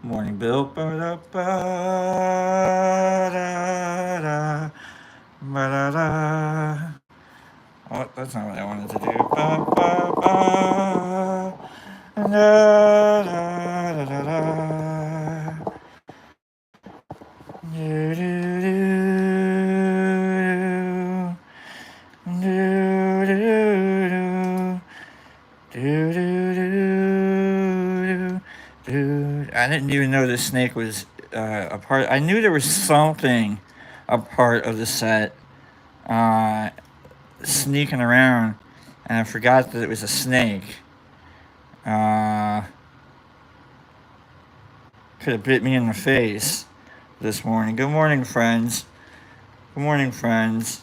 Morning, Bill. Ba-da-ba-da-da. Ba-da-da. Oh, that's not what I wanted to do. Ba-ba-ba. Da-da-da-da-da. Do-do-do. Do-do-do. Do-do-do. Dude, I didn't even know the snake was a part. I knew there was something a part of the set uh, sneaking around, and I forgot that it was a snake. Uh, could have bit me in the face this morning. Good morning, friends. Good morning, friends.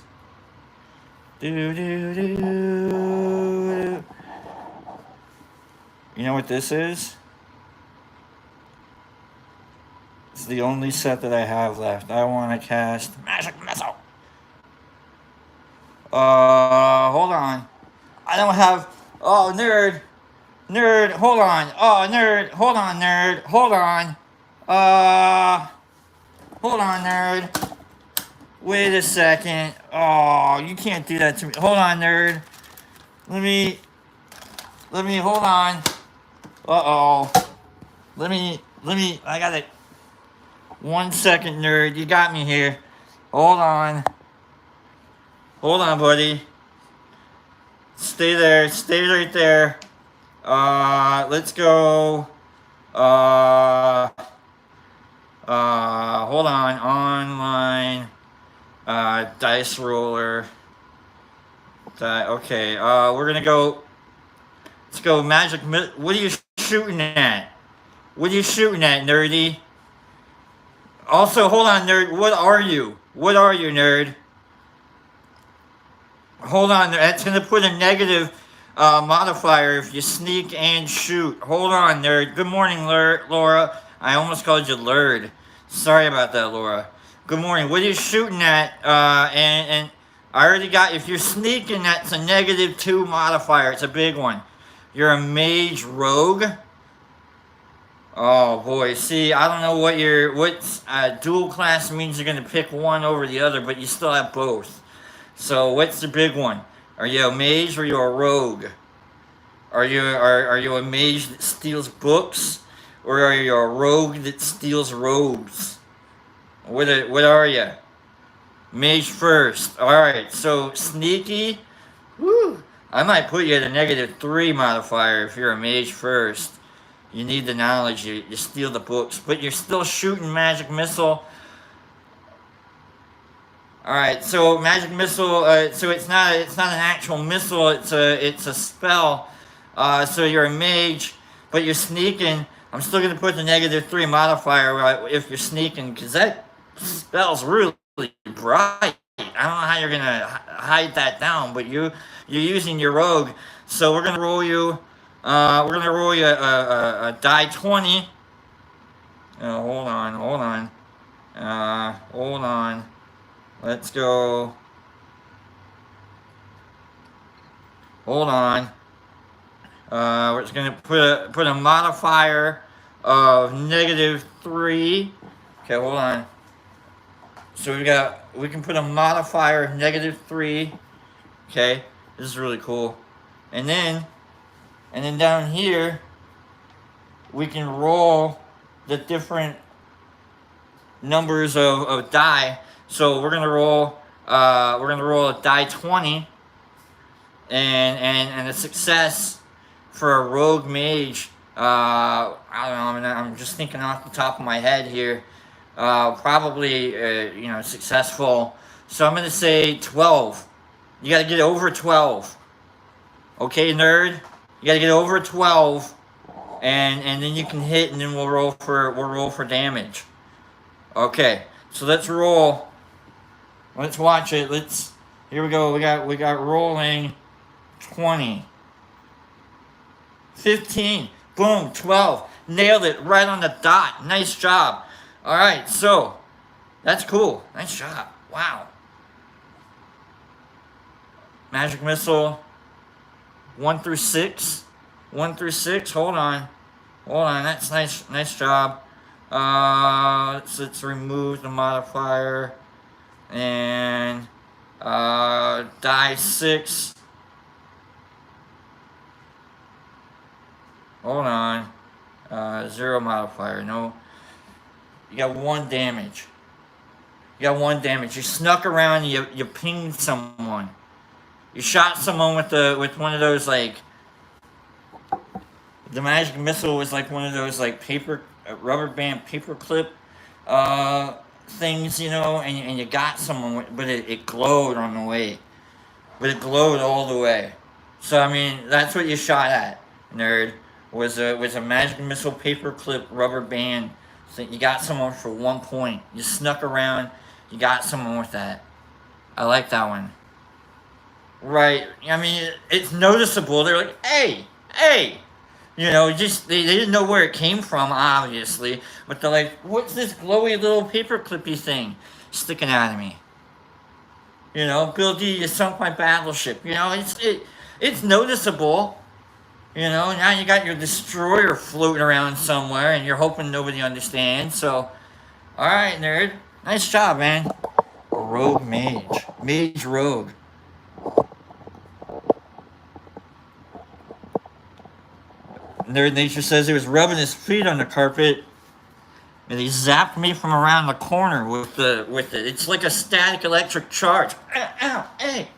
Do do do. You know what this is? It's the only set that I have left. I want to cast Magic Missile. Hold on. I don't have. Oh, nerd. Nerd, hold on. Oh, nerd. Hold on, nerd. Hold on. Uh. Hold on, nerd. Wait a second. Oh, you can't do that to me. Hold on, nerd. Let me. Hold on. Uh-oh. I got it. 1 second, nerd. You got me here. Hold on. Hold on, buddy. Stay there. Stay right there. Let's go. Uh, hold on. Online. Dice roller. Okay. We're gonna go. Let's go. Magic. What are you shooting at? What are you shooting at, nerdy? Also, hold on, nerd. What are you? What are you, nerd? Hold on. That's gonna put a negative modifier if you sneak and shoot. Hold on, nerd. Good morning, Laura. I almost called you Lurd. Sorry about that, Laura. Good morning. What are you shooting at? And I already got. If you're sneaking, that's a -2 modifier. It's a big one. You're a mage rogue. Oh boy. See, I don't know what dual class means. You're gonna pick one over the other, but you still have both. So what's the big one? Are you a mage or are you a rogue? Are you a mage that steals books, or are you a rogue that steals robes? What are you? Mage first. All right. So sneaky. Woo. I might put you at a -3 modifier if you're a mage first. You need the knowledge. You steal the books, but you're still shooting magic missile. All right, so magic missile. So it's not an actual missile. It's a spell. So you're a mage, but you're sneaking. I'm still gonna put the -3 modifier if you're sneaking, because that spell's really bright. I don't know how you're gonna hide that down, but you're using your rogue. So we're gonna roll you. A die 20. Hold on. Hold on. Let's go. Hold on. We're just gonna put a modifier of -3. Okay, hold on. So we can put a modifier of -3. Okay, this is really cool. And then down here we can roll the different numbers of die. So we're gonna roll a die 20, and a success for a rogue mage. I don't know. I'm just thinking off the top of my head here. Probably successful. So I'm gonna say 12. You gotta get over 12. Okay, nerd. You gotta get over 12, and then you can hit, and then we'll roll for damage. Okay, so let's roll. Let's watch it. Here we go. We got rolling 20. 15. Boom, 12. Nailed it right on the dot. Nice job. All right, so that's cool. Nice job. Wow. Magic missile 1 through 6. 1 through 6. Hold on. That's nice. Nice job. Let's remove the modifier. And die 6. Hold on. 0 modifier. No. You got 1 damage. You got 1 damage. You snuck around. You pinged someone. You shot someone with one of those, like, the magic missile was like one of those, like, rubber band paper clip things, and you got someone, but it glowed on the way. But it glowed all the way. So I mean, that's what you shot at, nerd. Was a magic missile paperclip rubber band. So you got someone for 1 point. You snuck around. You got someone with that. I like that one. Right. I mean, it's noticeable. They're like, hey. Just they didn't know where it came from, obviously. But they're like, what's this glowy little paperclippy thing sticking out of me? Bill D, you sunk my battleship. It's noticeable. Now you got your destroyer floating around somewhere, and you're hoping nobody understands. So, all right, nerd, nice job, man. Rogue mage rogue. Nerd Nature says he was rubbing his feet on the carpet, and he zapped me from around the corner with it. It's like a static electric charge. Ow, hey.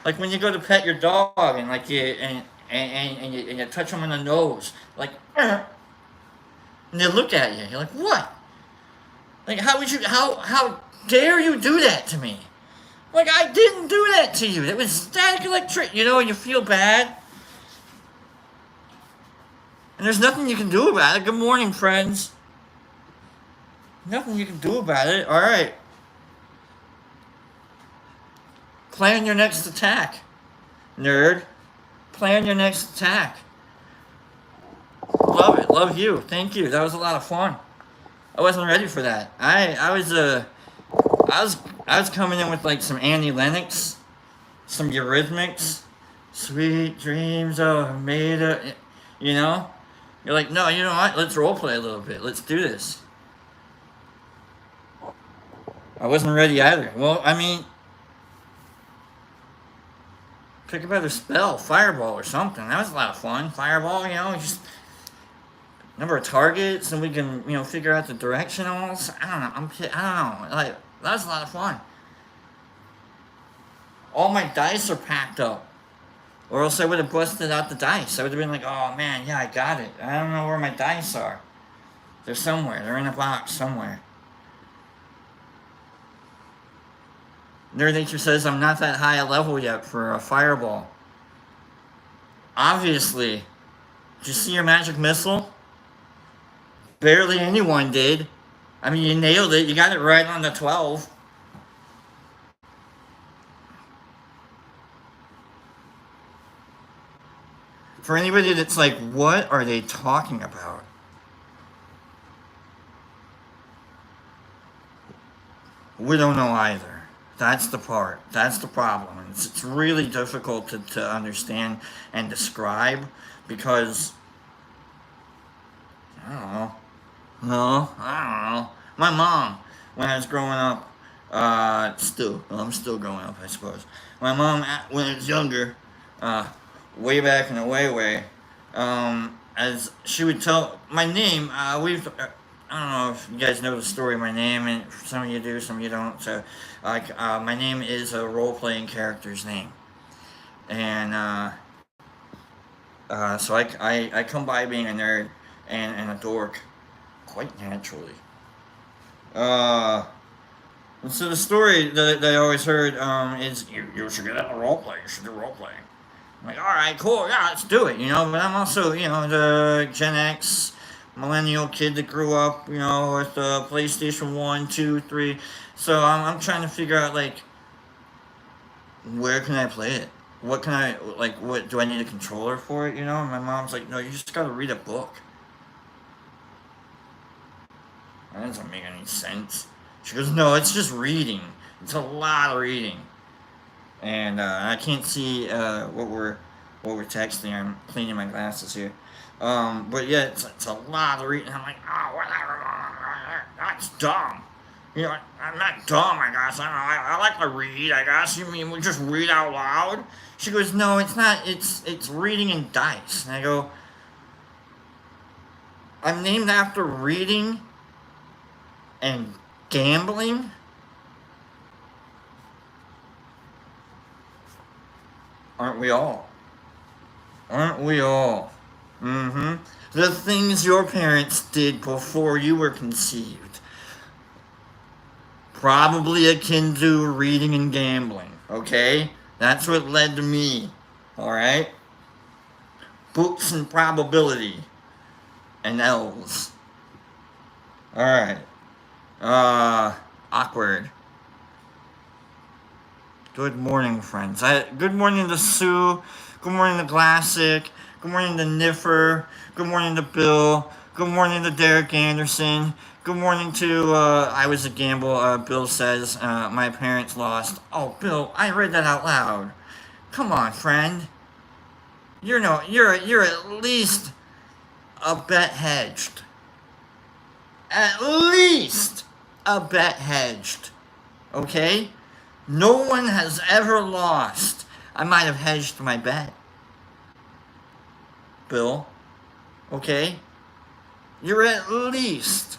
Like when you go to pet your dog and like you touch them on the nose, like, and they look at you. You're like, what? Like, how dare you do that to me? Like, I didn't do that to you. It was static electric, and you feel bad. And there's nothing you can do about it. Good morning, friends. Nothing you can do about it. All right. Plan your next attack, nerd. Plan your next attack. Love it. Love you. Thank you. That was a lot of fun. I wasn't ready for that. I was coming in with like some Annie Lennox, some Eurythmics, sweet dreams are made of, You're like, no, you know what? Let's roleplay a little bit. Let's do this. I wasn't ready either. Well, I mean, pick a better spell, fireball or something. That was a lot of fun. Fireball, just number of targets, and we can, figure out the directionals. I don't know. Like, that was a lot of fun. All my dice are packed up. Or else I would have busted out the dice. I would have been like, oh man, yeah, I got it. I don't know where my dice are. They're somewhere. They're in a box somewhere. Nerd Nature says I'm not that high a level yet for a fireball. Obviously. Did you see your magic missile? Barely anyone did. I mean, you nailed it. You got it right on the 12. For anybody that's like, what are they talking about? We don't know either. That's the part. That's the problem. It's really difficult to understand and describe because, I don't know. No, I don't know. My mom, when I was growing up, I'm still growing up, I suppose. My mom, when I was younger, way back in the way, as she would tell my name, I don't know if you guys know the story of my name, and some of you do, some of you don't. So, my name is a role-playing character's name, and so I come by being a nerd and a dork quite naturally. So the story that I always heard is you should get out a role play. You should do role playing. I'm like, all right, cool, yeah, let's do it. But I'm also the Gen X millennial kid that grew up with PlayStation 1, 2, 3. So I'm trying to figure out like where can I play it? What can I what do I need a controller for it? And my mom's like, no, you just gotta read a book. That doesn't make any sense. She goes, no, it's just reading. It's a lot of reading. And I can't see what Well, we're texting. I'm cleaning my glasses here. But yeah, it's a lot of reading. I'm like, oh, whatever. That's dumb. You know, I'm not dumb, I guess. I don't know. I like to read, I guess. You mean we just read out loud? She goes, no, it's not. It's reading in dice. And I go, I'm named after reading and gambling? Aren't we all? Aren't we all? Mm-hmm. The things your parents did before you were conceived. Probably akin to reading and gambling, okay? That's what led to me, alright? Books and probability. And L's. Alright. Awkward. Good morning, friends. Good morning to Sue. Good morning to Classic. Good morning to Niffer. Good morning to Bill. Good morning to Derek Anderson. Good morning to, I was a gamble. Bill says, my parents lost. Oh, Bill, I read that out loud. Come on, friend. You're at least a bet hedged. At least a bet hedged. Okay? No one has ever lost. I might have hedged my bet. Bill. Okay? You're at least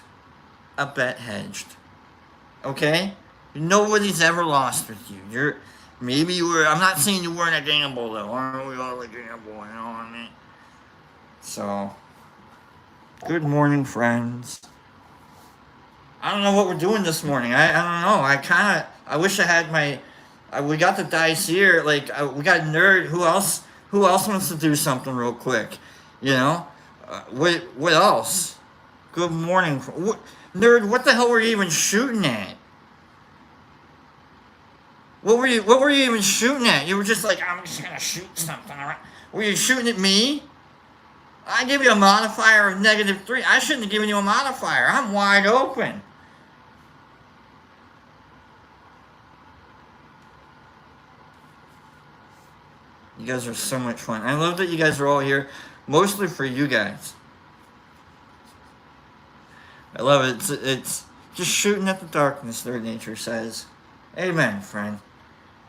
a bet hedged. Okay? Nobody's ever lost with you. Maybe you were, I'm not saying you weren't a gamble though. Aren't we all a gamble, you know what I mean? So, good morning, friends. I don't know what we're doing this morning. I don't know. I wish I had we got the dice here. Like, we got Nerd. Who else wants to do something real quick? You know? What else? Good morning. Nerd, what the hell were you even shooting at? What were you even shooting at? You were just like, I'm just gonna shoot something. Were you shooting at me? I gave you a modifier of -3. I shouldn't have given you a modifier. I'm wide open. You guys are so much fun. I love that you guys are all here, mostly for you guys. I love it. It's just shooting at the darkness, their nature says. Amen, friend.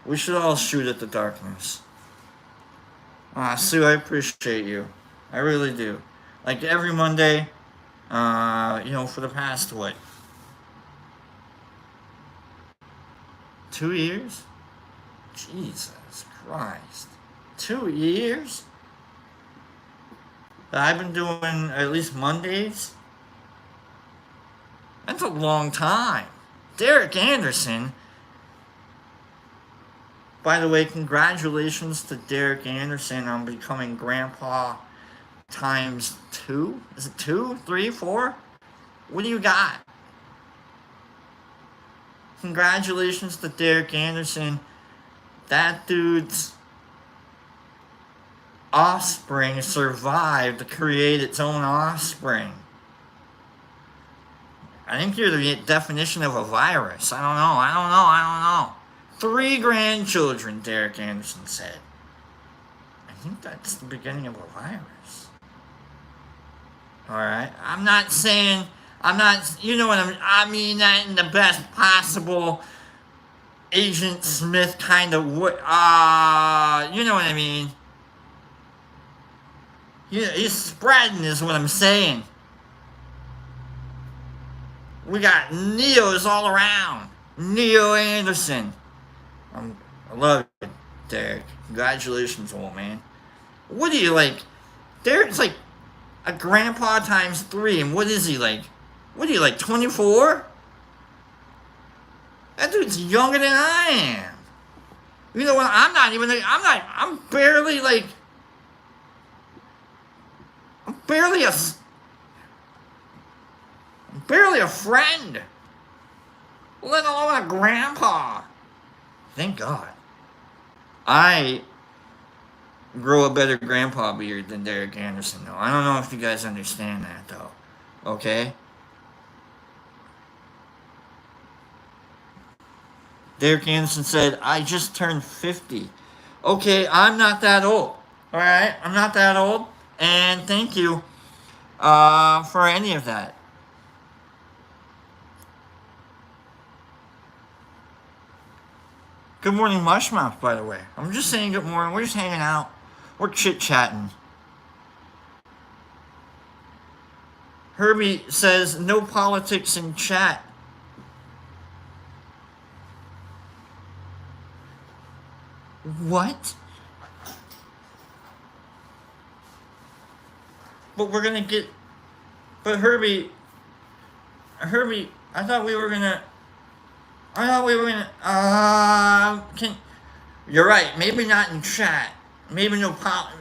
We should all shoot at the darkness. Sue, I appreciate you. I really do. Like every Monday, for the past, 2 years? Jesus Christ. 2 years? That I've been doing at least Mondays? That's a long time. Derek Anderson. By the way, congratulations to Derek Anderson on becoming grandpa times 2? Is it 2, 3, 4? What do you got? Congratulations to Derek Anderson. That dude's offspring survived to create its own offspring. I think you're the definition of a virus. I don't know. 3 grandchildren, Derek Anderson said. I think that's the beginning of a virus. Alright? You know what I mean that in the best possible Agent Smith kind of you know what I mean. He's spreading is what I'm saying. We got Neos all around. Neo Anderson. I love it, Derek. Congratulations, old man. What do you like? Derek's like a grandpa times 3, and what is he like? What are you like, 24? That dude's younger than I am. You know what? I'm barely a friend. Let alone a grandpa. Thank God. I grow a better grandpa beard than Derek Anderson, though. I don't know if you guys understand that, though. Okay? Derek Anderson said, I just turned 50. Okay, I'm not that old. All right, I'm not that old, and thank you for any of that. Good morning, Mushmouth, by the way. I'm just saying good morning. We're just hanging out. We're chit chatting. Herbie says no politics in chat. What? But we're gonna get. But Herbie, I thought we were gonna. I thought we were gonna. Can. You're right. Maybe not in chat. Maybe no.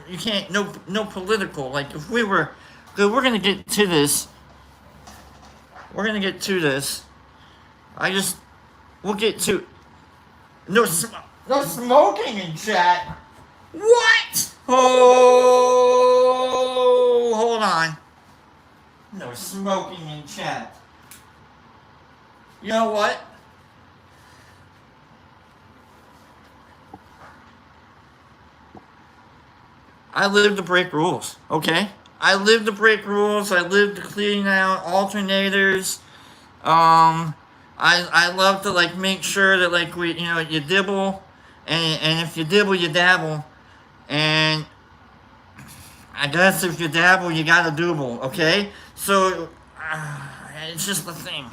You can't. No political. Like if we were. Good. We're gonna get to this. We're gonna get to this. I just. We'll get to. No. No smoking in chat. What? Oh, hold on. No smoking in chat. You know what? I live to break rules, okay? I live to break rules. I live to clean out alternators. I love to like make sure that like you dibble, and if you dibble you dabble, and I guess if you dabble you gotta double, okay? So it's just the thing,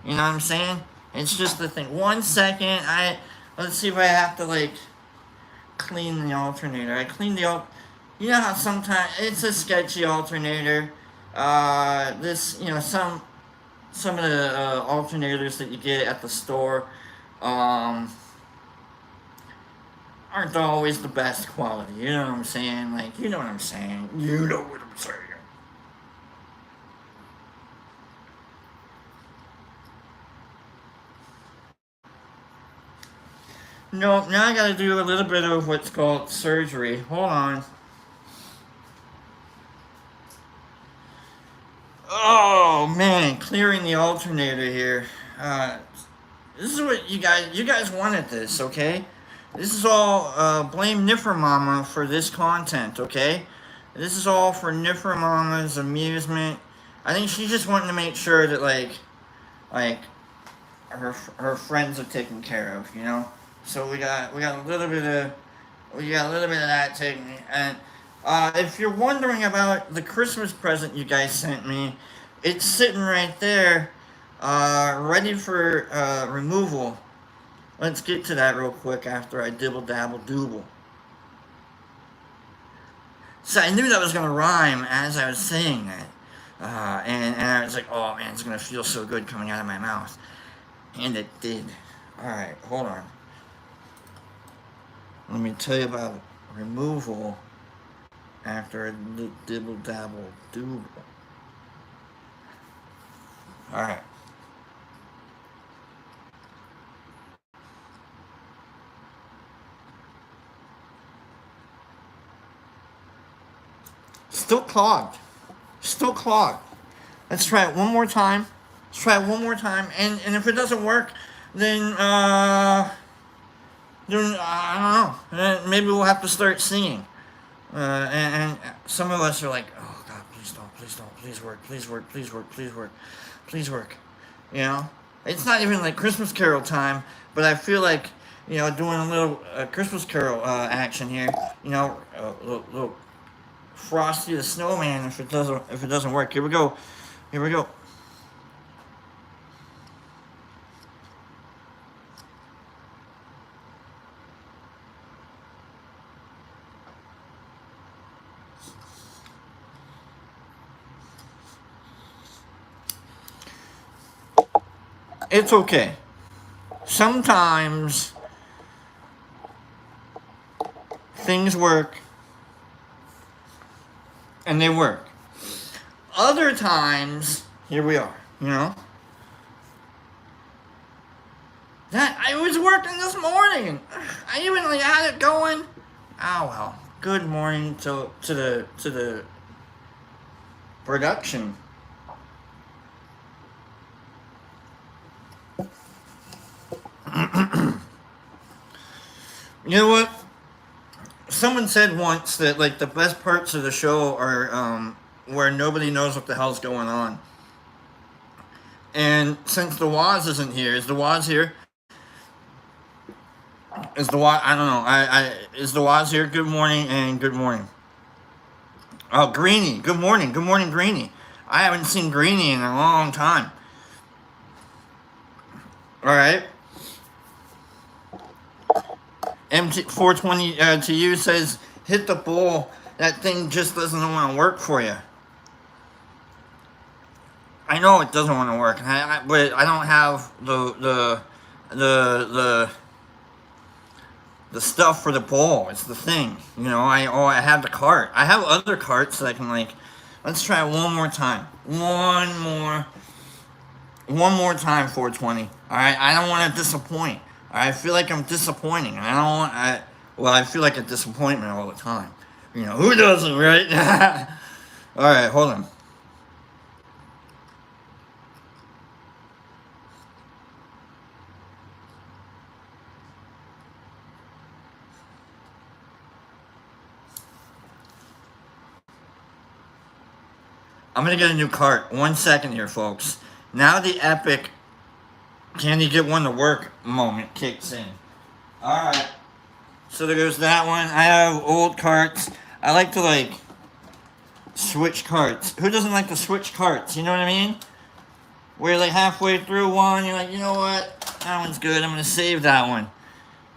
you know what I'm saying? It's just the thing. 1 second, let's see if I have to like clean the alternator. I clean the you know how sometimes it's a sketchy alternator. This some of the alternators that you get at the store aren't always the best quality. You know what I'm saying? Like, you know what I'm saying. You know what I'm saying. No, now I gotta do a little bit of what's called surgery. Hold on. Oh man, clearing the alternator here. This is what you guys wanted this, okay? This is all blame Niffer Mama for this content, okay? This is all for Niffer Mama's amusement. I think she's just wanting to make sure that like her friends are taken care of, you know. So we got a little bit of that taken. And if you're wondering about the Christmas present you guys sent me, it's sitting right there, ready for removal. Let's get to that real quick after I dibble dabble dooble. So I knew that was gonna rhyme as I was saying that, and I was like, oh man, it's gonna feel so good coming out of my mouth, and it did. All right, hold on. Let me tell you about removal after a dibble dabble dooble. All right. Still clogged. Still clogged. Let's try it one more time. Let's try it one more time. And if it doesn't work, then I don't know. Maybe we'll have to start singing. And some of us are like, oh God, please don't, please work, please work, please work, please work, please work. You know, it's not even like Christmas Carol time, but I feel like doing a little Christmas Carol action here. You know, little Frosty the Snowman if it doesn't work. Here we go. Here we go. It's okay. Sometimes things work and they work. Other times, here we are, That I was working this morning. I even had it going. Oh well. Good morning to the production. You know what? someone said once that like the best parts of the show are where nobody knows what the hell's going on. And since the Waz isn't here, is the Waz here? Is the Waz? I don't know. Is the Waz here? Good morning and good morning. Oh, Greeny. Good morning. Good morning, Greeny. I haven't seen Greeny in a long time. All right. MT420 to you says, hit the bull. That thing just doesn't want to work for you. I know it doesn't want to work, but I don't have the stuff for the bowl. It's the thing, you know. I have the cart. I have other carts that I can like. Let's try it one more time. One more time. 420. All right. I don't want to disappoint. I feel like I'm disappointing. I don't want. I feel like a disappointment all the time. You know who doesn't, right? All right. Hold on. I'm gonna get a new cart. 1 second here, folks. Now the epic can you get one to work moment kicks in. Alright. So there goes that one. I have old carts. I like to like switch carts. Who doesn't like to switch carts? You know what I mean? Where you're like halfway through one, you're like, you know what? That one's good. I'm gonna save that one.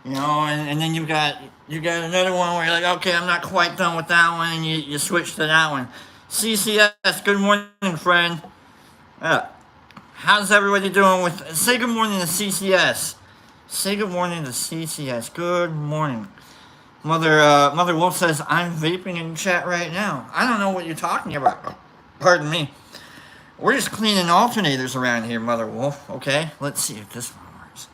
You know, and then you got another one where you're like, okay, I'm not quite done with that one, and you switch to that one. CCS, good morning, friend. How's everybody doing with... Say good morning to CCS. Say good morning to CCS. Good morning. Mother Wolf says, I'm vaping in chat right now. I don't know what you're talking about. Pardon me. We're just cleaning alternators around here, Mother Wolf. Okay, let's see if this one works.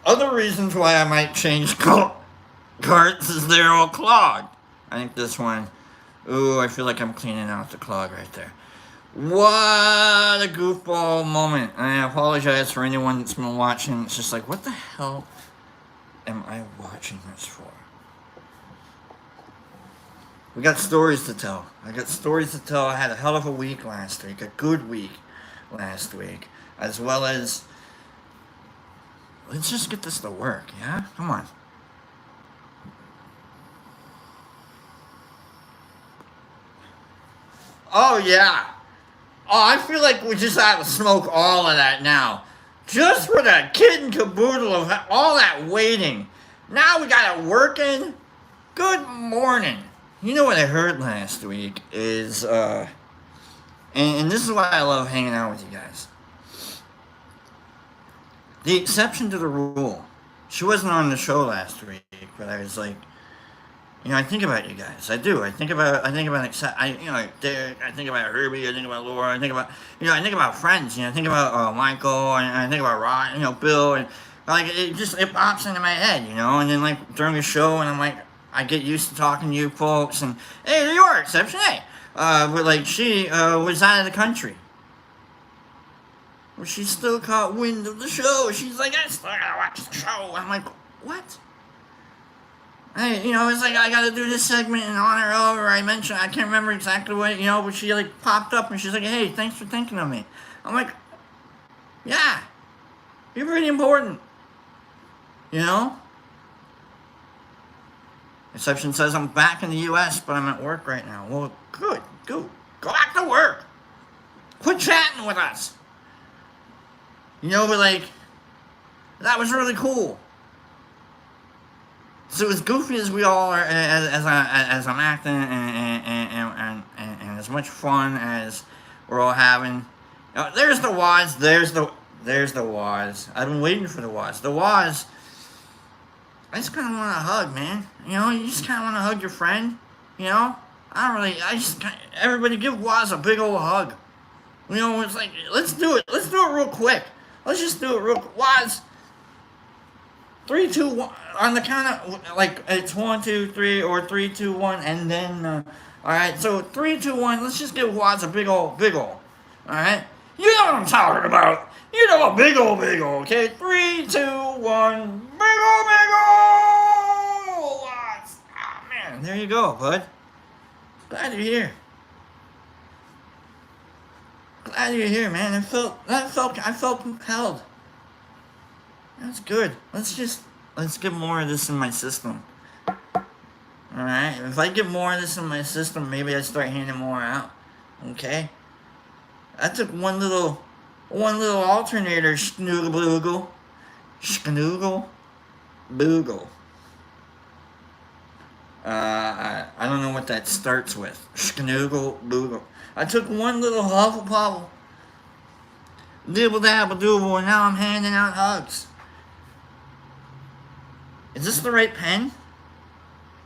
Other reasons why I might change carts is they're all clogged. I think this one. Ooh, I feel like I'm cleaning out the clog right there. What a goofball moment. I apologize for anyone that's been watching. It's just like, what the hell am I watching this for? We got stories to tell. I got stories to tell. I had a hell of a week last week. A good week last week. As well as... Let's just get this to work, yeah? Come on. Oh, yeah. Oh, I feel like we just have to smoke all of that now. Just for that kid and caboodle of all that waiting. Now we got it working. Good morning. You know what I heard last week is, and this is why I love hanging out with you guys. The exception to the rule. She wasn't on the show last week, but I was like, you know, I think about you guys. I do. I think about Derek. I think about Herbie. I think about Laura. I think about friends. You know, I think about Michael. And I think about Rod. You know, Bill. And like it pops into my head. You know, and then like during the show, and I'm like, I get used to talking to you folks. And hey, there you are, exception. Hey, but like she was out of the country. Well, she still caught wind of the show. She's like, I still gotta watch the show. I'm like, what? Hey, you know, it's like I gotta do this segment in honor of, or I mentioned, I can't remember exactly what, you know, but she like popped up and she's like, hey, thanks for thinking of me. I'm like, yeah, you're pretty important, you know? Exception says I'm back in the U.S., but I'm at work right now. Well, good, go back to work. Quit chatting with us. You know, but like, that was really cool. So as goofy as we all are, as I'm acting, and as much fun as we're all having, there's the Waz, there's the Waz. I've been waiting for the Waz. The Waz, I just kind of want to hug, man. You know, you just kind of want to hug your friend. You know, everybody give Waz a big old hug. You know, it's like, let's do it real quick. Let's just do it real quick. Waz. 3, 2, 1 on the count of like it's 1, 2, 3 or 3, 2, 1, and then Alright, so 3, 2, 1, let's just give Watts a big ol', big ol'. Alright? You know what I'm talking about. You know a big ol', okay? 3, 2, 1, big ol', Watts. Ah, man, there you go, bud. Glad you're here. Glad you're here, man. I felt compelled. That's good. Let's get more of this in my system. Alright? If I get more of this in my system, maybe I start handing more out. Okay? I took one little alternator, schnooggle boogle. I don't know what that starts with. Schnooggle boogle. I took one little huffle puffle, dibble dabble dooble, and now I'm handing out hugs. Is this the right pen?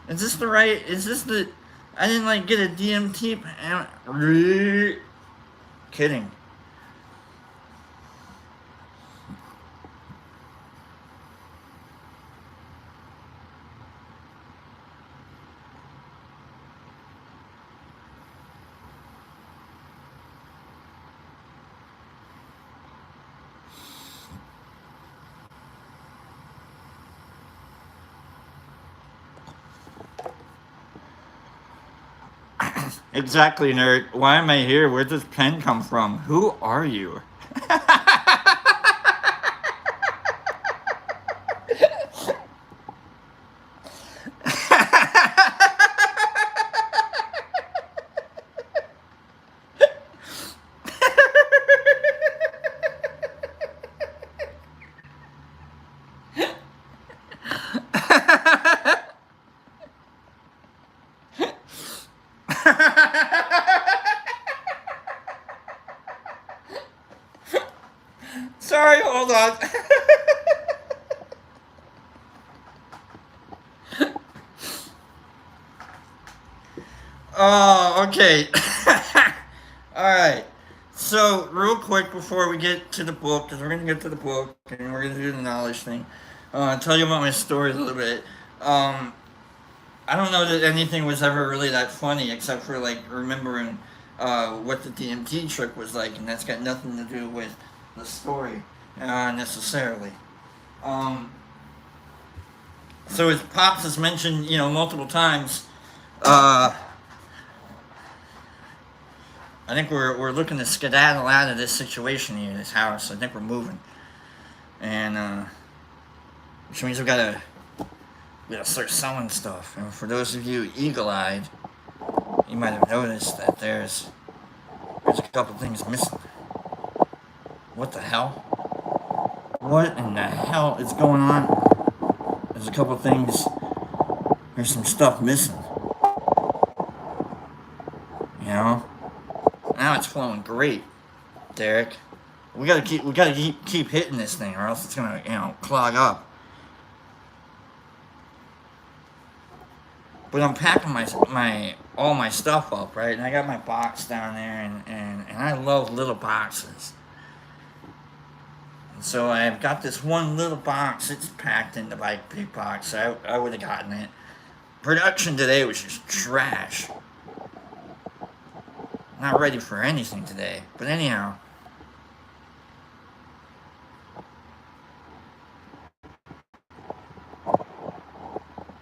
Is this the, I didn't like get a DMT pen. Kidding. Exactly, nerd. Why am I here? Where does this pen come from? Who are you? Sorry, hold on. Oh, okay. Alright. So, real quick before we get to the book, because we're going to get to the book and we're going to do the knowledge thing, I'll tell you about my story a little bit. I don't know that anything was ever really that funny except for like remembering what the DMT trick was like, and that's got nothing to do with the story necessarily. So as Pops has mentioned, multiple times, I think we're looking to skedaddle out of this situation here, this house. I think we're moving, and which means we gotta start selling stuff. And for those of you eagle-eyed, you might have noticed that there's a couple things missing. What the hell? What in the hell is going on? There's a couple things. There's some stuff missing. Now it's flowing great, Derek. We gotta keep hitting this thing, or else it's gonna clog up. But I'm packing all my stuff up, right? And I got my box down there, and I love little boxes. And so I've got this one little box. It's packed in the big box. I would have gotten it. Production today was just trash. Not ready for anything today. But anyhow.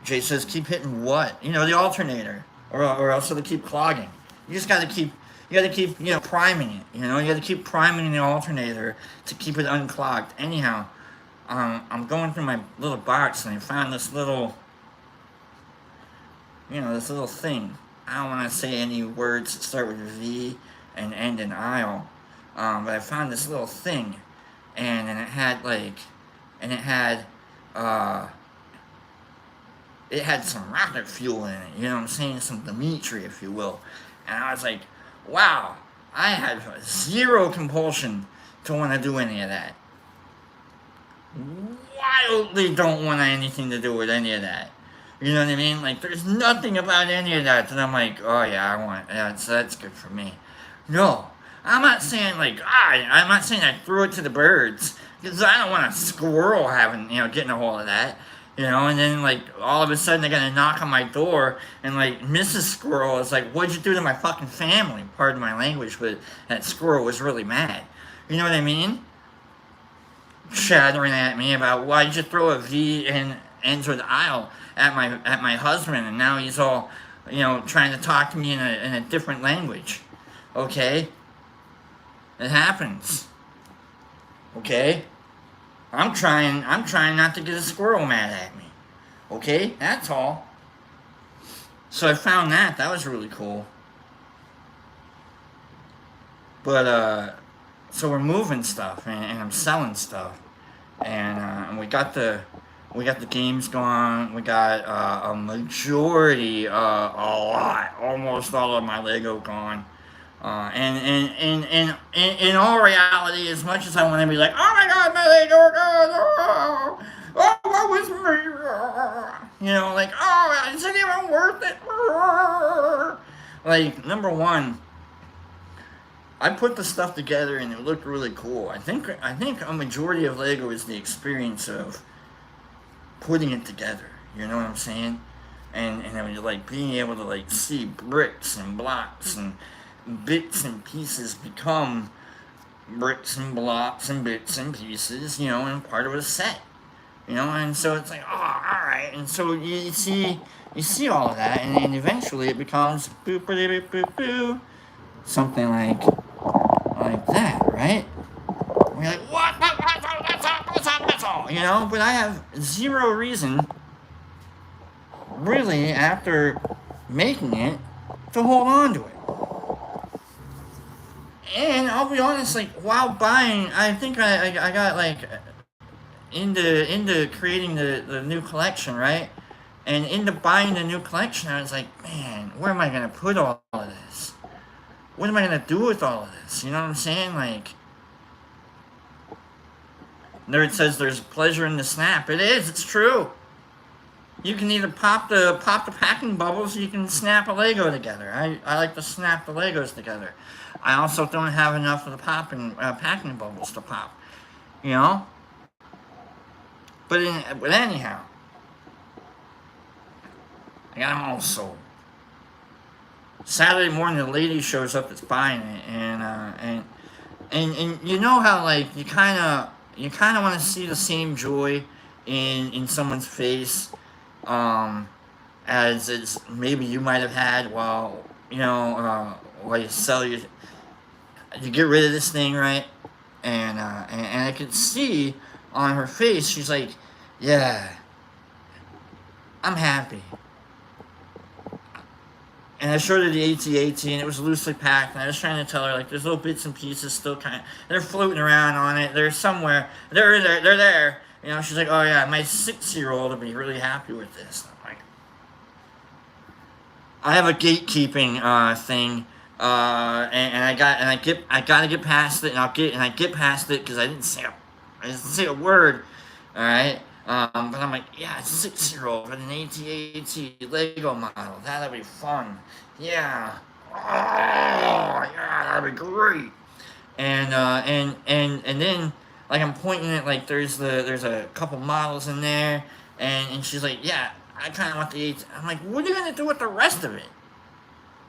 Jay says, keep hitting what? The alternator. Or else it'll keep clogging. You just gotta keep priming it. You gotta keep priming the alternator to keep it unclogged. Anyhow, I'm going through my little box and I found this little, this little thing. I don't want to say any words that start with a V and end in aisle. But I found this little thing, and it had some rocket fuel in it, you know what I'm saying? Some Dimitri, if you will. And I was like, wow, I had zero compulsion to want to do any of that. Wildly don't want anything to do with any of that. You know what I mean? Like, there's nothing about any of that I'm like, oh yeah, I want it. That's good for me. No. I'm not saying I'm not saying I threw it to the birds, because I don't want a squirrel getting a hold of that. You know, and then like all of a sudden they got a knock on my door, and like Mrs. Squirrel is like, "What'd you do to my fucking family?" Pardon my language, but that squirrel was really mad. You know what I mean? Chattering at me about why did you throw a V and enter the aisle at my husband, and now he's all, trying to talk to me in a different language. Okay, it happens. Okay, I'm trying not to get a squirrel mad at me. Okay, that's all. So I found that was really cool. But so we're moving stuff, and I'm selling stuff, and we got the games going. We got a majority, a lot, almost all of my Lego gone. And in all reality, as much as I want to be like, oh my god, my Lego gone, oh, what was me? Like, oh, is it even worth it? Like, number one, I put the stuff together and it looked really cool. I think a majority of Lego is the experience of putting it together. You know what I'm saying? And I mean, like being able to like see bricks and blocks and bits and pieces become bricks and blocks and bits and pieces, and part of a set. And so it's like, oh, all right. And so you see all of that, and then eventually it becomes boop boop boop boop boo, something like that, right? We're like, what? What's up? But I have zero reason, really, after making it, to hold on to it. And I'll be honest, like while buying, I think I got like into creating the new collection, right? And into buying the new collection, I was like, man, where am I gonna put all of this? What am I gonna do with all of this? You know what I'm saying? Like, Nerd says there's pleasure in the snap. It is. It's true. You can either pop the packing bubbles, or you can snap a Lego together. I like to snap the Legos together. I also don't have enough of the packing bubbles to pop. You know. But anyhow, I got them all sold. Saturday morning, the lady shows up that's buying it, and you know how like you kind of want to see the same joy in someone's face, as maybe you might have had while while you get rid of this thing, right? And I could see on her face, she's like, yeah, I'm happy. And I showed her the AT-AT, and it was loosely packed, and I was trying to tell her, like, there's little bits and pieces still they're floating around on it, they're somewhere, they're there. She's like, oh yeah, my 6-year-old will be really happy with this. I'm like, I have a gatekeeping thing, and I gotta get past it, and I get past it because I didn't say a word, all right. But I'm like, yeah, it's a 6-year-old with an AT-AT Lego model. That'll be fun. Yeah. Oh, yeah, that'd be great. And then like I'm pointing at like there's a couple models in there, and she's like, yeah, I kind of want the AT. I'm like, what are you gonna do with the rest of it?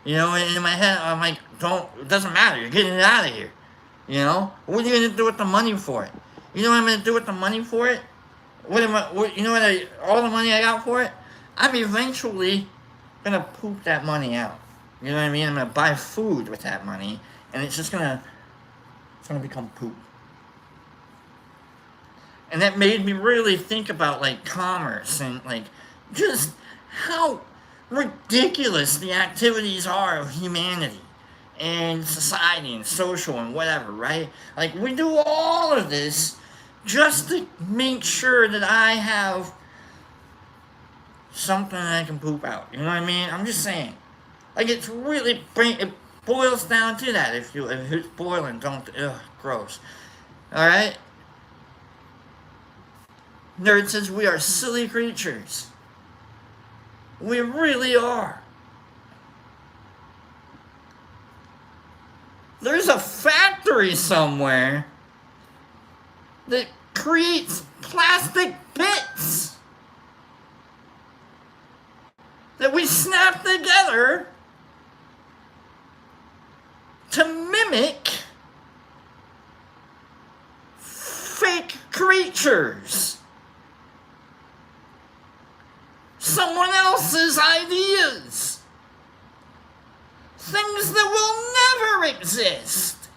And in my head, I'm like, it doesn't matter. You're getting it out of here. What are you gonna do with the money for it? You know what I'm gonna do with the money for it? All the money I got for it? I'm eventually gonna poop that money out. You know what I mean? I'm gonna buy food with that money, and it's gonna become poop. And that made me really think about like commerce and like just how ridiculous the activities are of humanity and society and social and whatever, right? Like we do all of this just to make sure that I have something that I can poop out. You know what I mean? I'm just saying. Like, it boils down to that. If it's boiling, gross. Alright? Nerd says we are silly creatures. We really are. There's a factory somewhere that creates plastic bits. that we snapped together to mimic fake creatures. Someone else's ideas. Things that will never exist.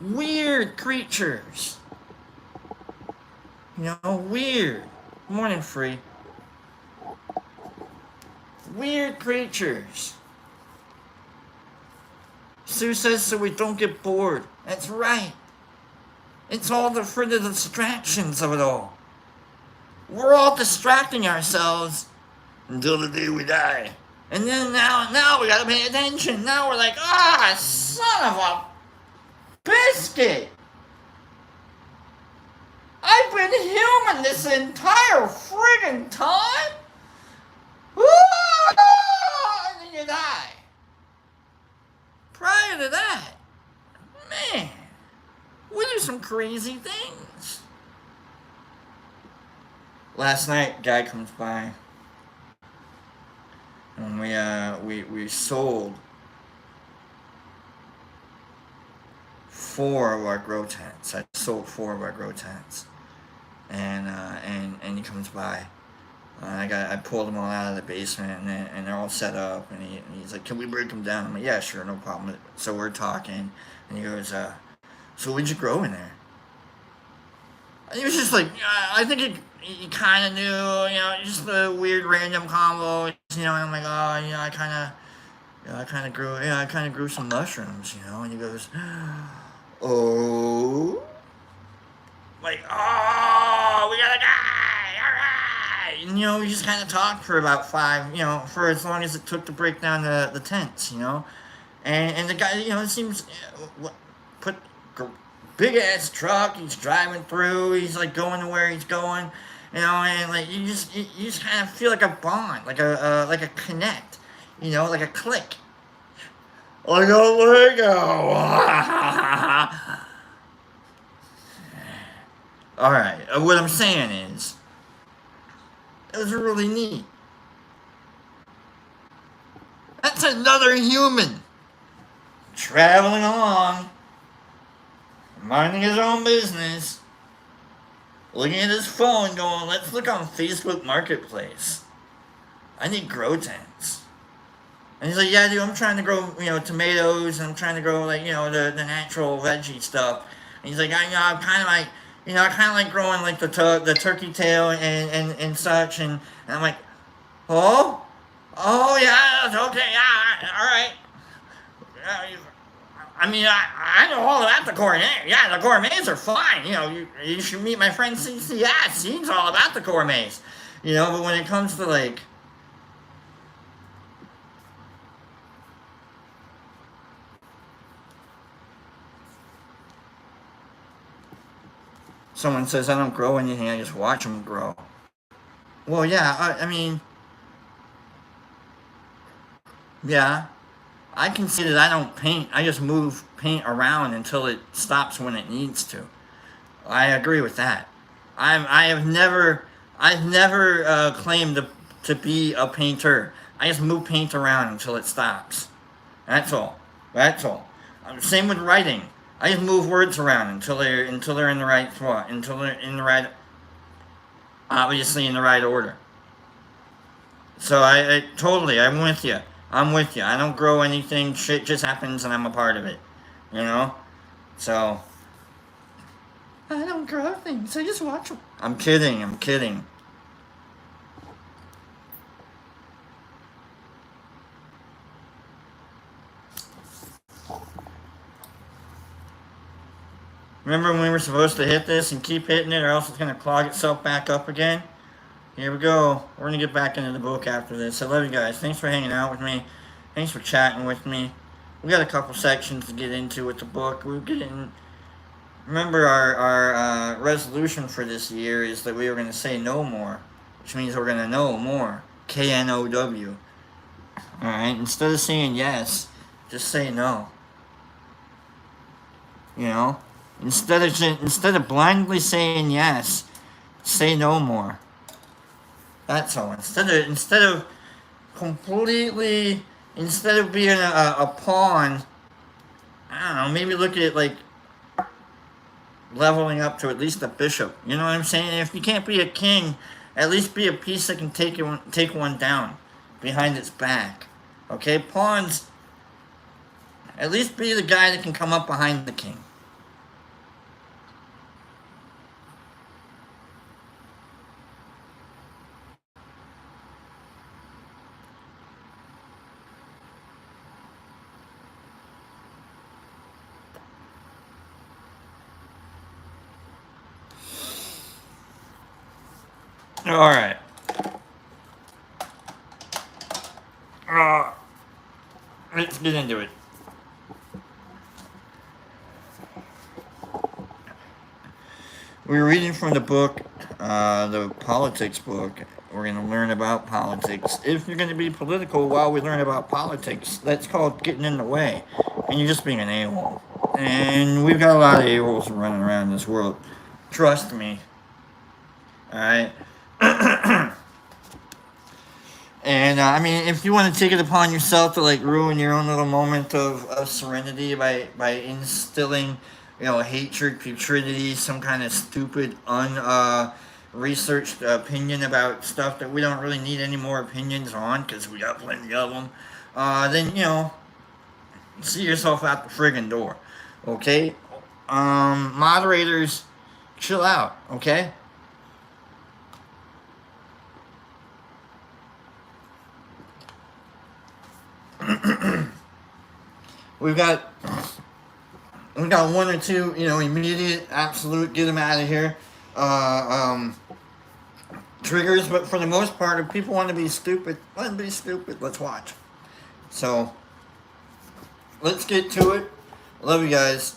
Weird creatures. You know, weird. Morning, Free. Weird creatures. Sue says so we don't get bored. That's right. It's all for the distractions of it all. We're all distracting ourselves until the day we die. And then now we gotta pay attention. Now we're like, son of a biscuit. I've been human this entire friggin' time? And then you die. Prior to that, man, we do some crazy things. Last night, guy comes by, and we sold 4 of our grow tents. I sold 4 of our grow tents, and he comes by. I pulled them all out of the basement, and they're all set up, and he's like, "Can we break them down?" I'm like, "Yeah, sure, no problem." So we're talking, and he goes, "So what'd you grow in there?" And he was just like, I think he kind of knew, just a weird random combo, and I'm like, I kind of grew some mushrooms, and he goes, "Oh, like, we got a guy, all right." And, we just kind of talked for about 5, for as long as it took to break down the tents, and the guy, it seems, big ass truck, he's driving through, he's like going to where he's going, and like you just kind of feel like a bond, like a connect, like a click. Like a Lego. Alright, what I'm saying is, it was really neat. That's another human traveling along, minding his own business, looking at his phone going, let's look on Facebook Marketplace. I need grow tents. And he's like, yeah, dude, I'm trying to grow, tomatoes, and I'm trying to grow, like, the natural veggie stuff. And he's like, I'm kind of like, I kind of like growing, like, the turkey tail and such. And I'm like, oh, yeah, okay, yeah, all right. I know all about the gourmet. Yeah, the gourmets are fine. You should meet my friend CC. Yeah, she's all about the gourmets. But when it comes to, like, someone says I don't grow anything, I just watch them grow. Well, yeah, yeah. I can see that I don't paint. I just move paint around until it stops when it needs to. I agree with that. I've never claimed to be a painter. I just move paint around until it stops. That's all. Same with writing. I just move words around until they're in the right spot, until they're in the right, obviously in the right order. So I totally, I'm with you. I don't grow anything. Shit just happens and I'm a part of it. So, I don't grow things. I just watch them. I'm kidding. Remember when we were supposed to hit this and keep hitting it or else it's going to clog itself back up again? Here we go. We're going to get back into the book after this. I love you guys. Thanks for hanging out with me. Thanks for chatting with me. We got a couple sections to get into with the book. We're getting... Remember, our resolution for this year is that we were going to say no more, which means we're going to know more. K-N-O-W. Alright? Instead of saying yes, just say no. Instead of blindly saying yes, say no more. That's all. Completely, instead of being a pawn, I don't know, maybe look at it like leveling up to at least a bishop. You know what I'm saying? If you can't be a king, at least be a piece that can take one down behind its back. Okay, pawns. At least be the guy that can come up behind the king. All right. Uh, let's get into it. We were reading from the book, the politics book. We're going to learn about politics. If you're going to be political while we learn about politics, that's called getting in the way. And you're just being an a-hole. And we've got a lot of a-holes running around this world. Trust me. Alright? And I mean, if you want to take it upon yourself to like ruin your own little moment of serenity by instilling, hatred, putridity, some kind of stupid, researched opinion about stuff that we don't really need any more opinions on because we got plenty of them, then see yourself out the friggin' door, okay? Moderators, chill out, okay? We've got one or two, immediate, absolute, get them out of here, triggers. But for the most part, if people want to be stupid, let them be stupid. Let's watch. So, let's get to it. Love you guys.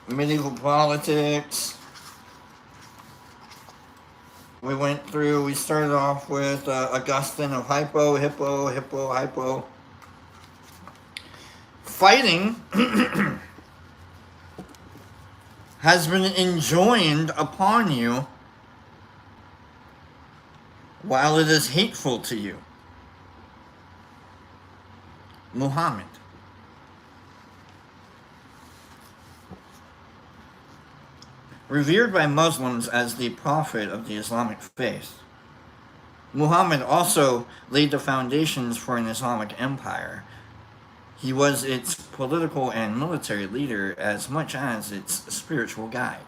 Medieval politics. We started off with Augustine of Hippo. Fighting has been enjoined upon you while it is hateful to you. Muhammad. Revered by Muslims as the prophet of the Islamic faith, Muhammad also laid the foundations for an Islamic empire. He was its political and military leader as much as its spiritual guide.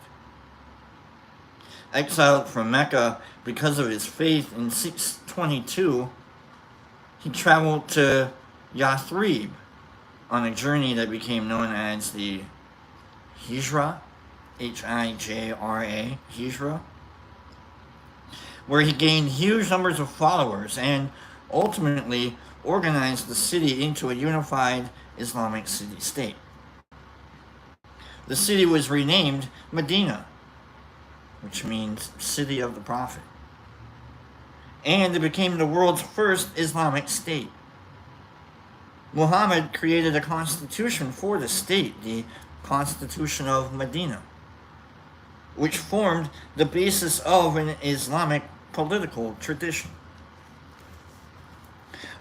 Exiled from Mecca because of his faith in 622, he traveled to Yathrib on a journey that became known as the Hijra, Hijra, Hijra, where he gained huge numbers of followers and ultimately organized the city into a unified Islamic city-state. The city was renamed Medina, which means City of the Prophet, and it became the world's first Islamic state. Muhammad created a constitution for the state, the Constitution of Medina, which formed the basis of an Islamic political tradition.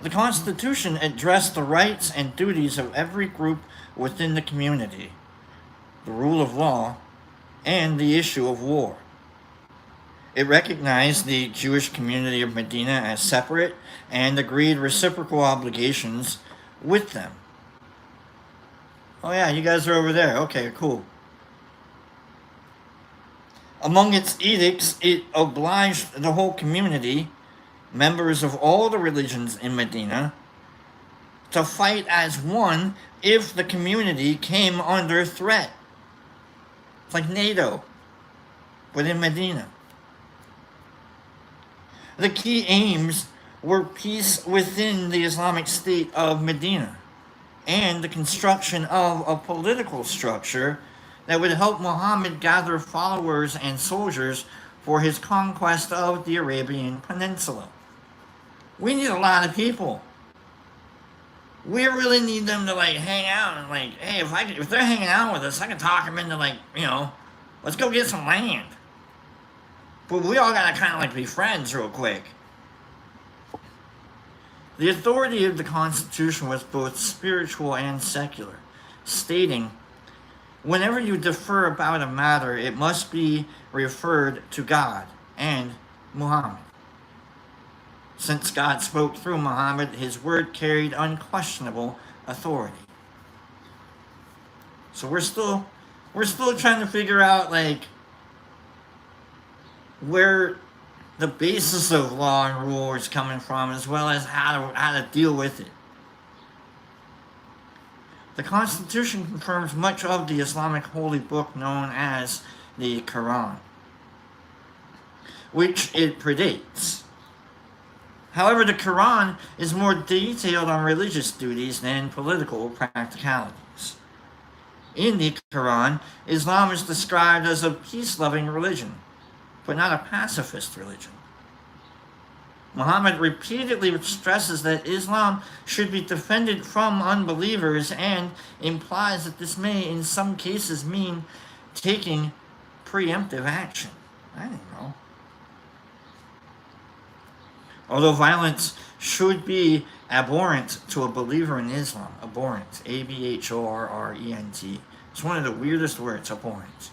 The Constitution addressed the rights and duties of every group within the community, the rule of law, and the issue of war. It recognized the Jewish community of Medina as separate and agreed reciprocal obligations with them. Oh yeah, you guys are over there. Okay, cool. Among its edicts, it obliged the whole community, members of all the religions in Medina, to fight as one if the community came under threat. It's like NATO, but in Medina. The key aims were peace within the Islamic State of Medina and the construction of a political structure that would help Muhammad gather followers and soldiers for his conquest of the Arabian Peninsula. We need a lot of people. We really need them to hang out and hey, if they're hanging out with us, I can talk them into let's go get some land. But we all gotta kind of like be friends real quick. The authority of the Constitution was both spiritual and secular, stating, whenever you differ about a matter, it must be referred to God and Muhammad. Since God spoke through Muhammad, his word carried unquestionable authority. So we're still trying to figure out like where the basis of law and rule is coming from, as well as how to deal with it. The Constitution confirms much of the Islamic holy book known as the Quran, which it predates. However, the Quran is more detailed on religious duties than political practicalities. In the Quran, Islam is described as a peace-loving religion, but not a pacifist religion. Muhammad repeatedly stresses that Islam should be defended from unbelievers and implies that this may in some cases mean taking preemptive action. I don't know. Although violence should be abhorrent to a believer in Islam, abhorrent, A-B-H-O-R-R-E-N-T. It's one of the weirdest words, abhorrent.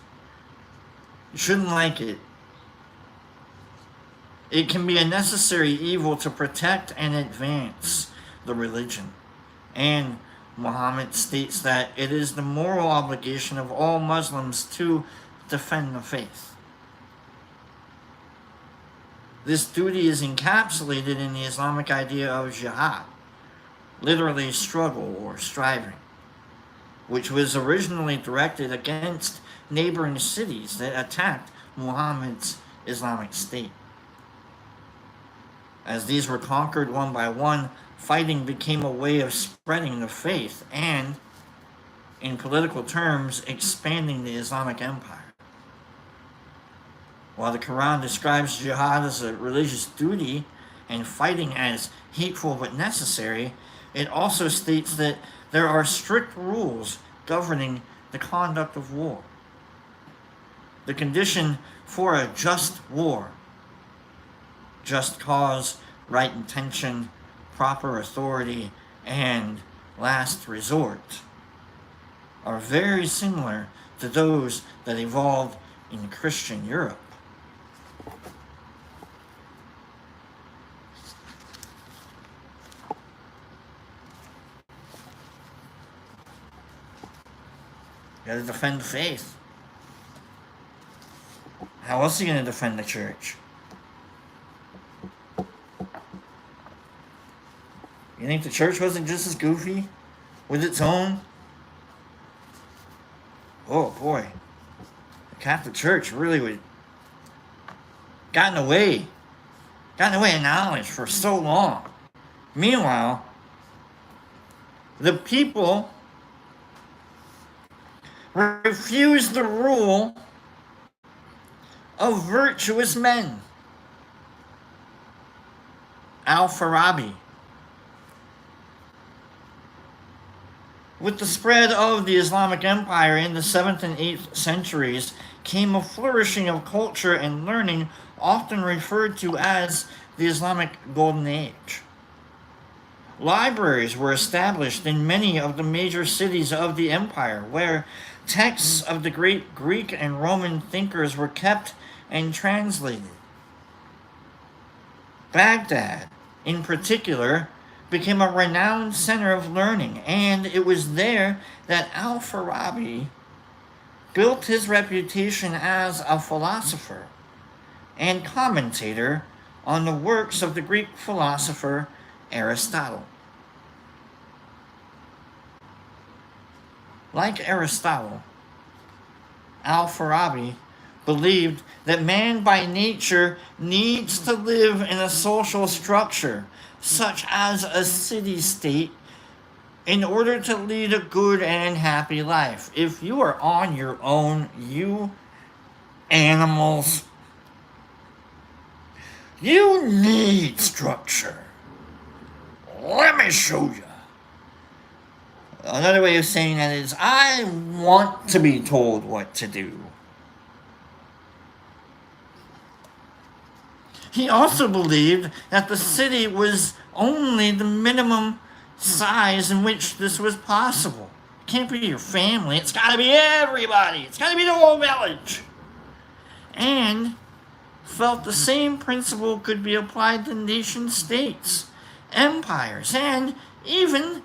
You shouldn't like it. It can be a necessary evil to protect and advance the religion. And Muhammad states that it is the moral obligation of all Muslims to defend the faith. This duty is encapsulated in the Islamic idea of jihad, literally struggle or striving, which was originally directed against neighboring cities that attacked Muhammad's Islamic State. As these were conquered one by one, fighting became a way of spreading the faith and, in political terms, expanding the Islamic Empire. While the Quran describes jihad as a religious duty and fighting as hateful but necessary, it also states that there are strict rules governing the conduct of war. The condition for a just war, just cause, right intention, proper authority, and last resort, are very similar to those that evolved in Christian Europe. You gotta defend the faith. How else are you gonna defend the church? You think the church wasn't just as goofy with its own? Oh boy. The Catholic Church really would gotten away of knowledge for so long. Meanwhile, the people refused the rule of virtuous men. Al-Farabi. With the spread of the Islamic Empire in the 7th and 8th centuries came a flourishing of culture and learning, often referred to as the Islamic Golden Age. Libraries were established in many of the major cities of the empire, where texts of the great Greek and Roman thinkers were kept and translated. Baghdad, in particular, became a renowned center of learning, and it was there that Al-Farabi built his reputation as a philosopher and commentator on the works of the Greek philosopher Aristotle. Like Aristotle, Al-Farabi believed that man by nature needs to live in a social structure, such as a city-state, in order to lead a good and happy life. If you are on your own, you animals, you need structure. Let me show you. Another way of saying that is, I want to be told what to do. He also believed that the city was only the minimum size in which this was possible. It can't be your family, it's got to be everybody, it's got to be the whole village. And felt the same principle could be applied to nation states, empires, and even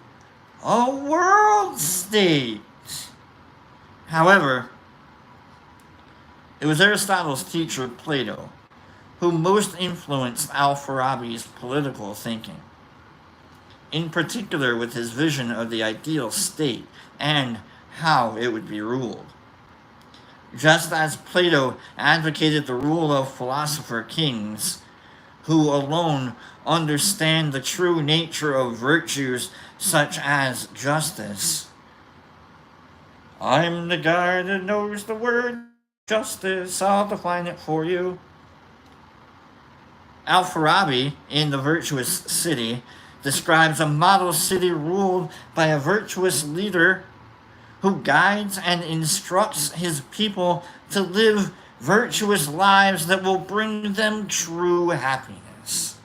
a world state. However, it was Aristotle's teacher, Plato, who most influenced Al-Farabi's political thinking, in particular with his vision of the ideal state and how it would be ruled. Just as Plato advocated the rule of philosopher kings, who alone understand the true nature of virtues such as justice. I'm the guy that knows the word justice, I'll define it for you. Al-Farabi, in The Virtuous City, describes a model city ruled by a virtuous leader who guides and instructs his people to live virtuous lives that will bring them true happiness.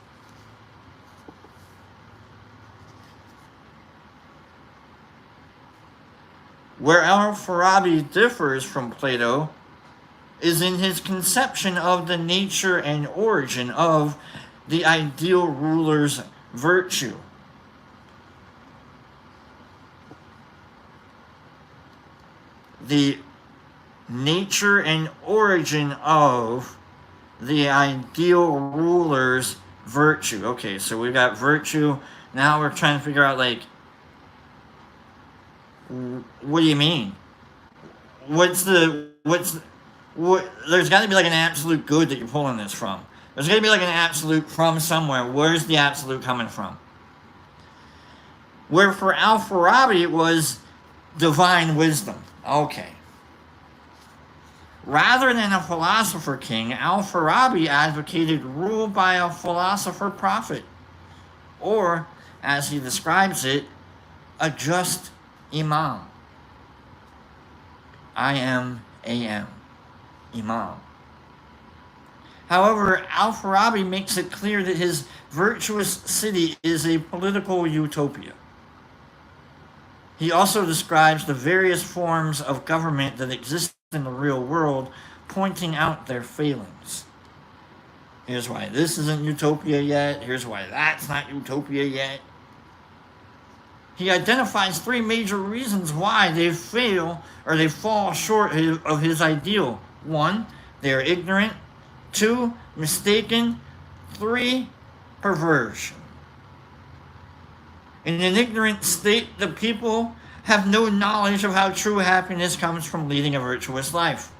Where Al-Farabi differs from Plato is in his conception of the nature and origin of the ideal ruler's virtue. The nature and origin of the ideal ruler's virtue. Okay, so we've got virtue. Now we're trying to figure out, like, what do you mean? There's got to be like an absolute good that you're pulling this from. There's got to be like an absolute from somewhere. Where's the absolute coming from? Where for Al-Farabi it was divine wisdom. Okay. Rather than a philosopher king, Al-Farabi advocated rule by a philosopher prophet, or, as he describes it, a just imam. I-M-A-M. Imam. However, Al-Farabi makes it clear that his virtuous city is a political utopia. He also describes the various forms of government that exist in the real world, pointing out their failings. Here's why this isn't utopia yet. Here's why that's not utopia yet. He identifies three major reasons why they fail or they fall short of his ideal. 1, they are ignorant. 2, mistaken. 3, perversion. In an ignorant state, the people have no knowledge of how true happiness comes from leading a virtuous life.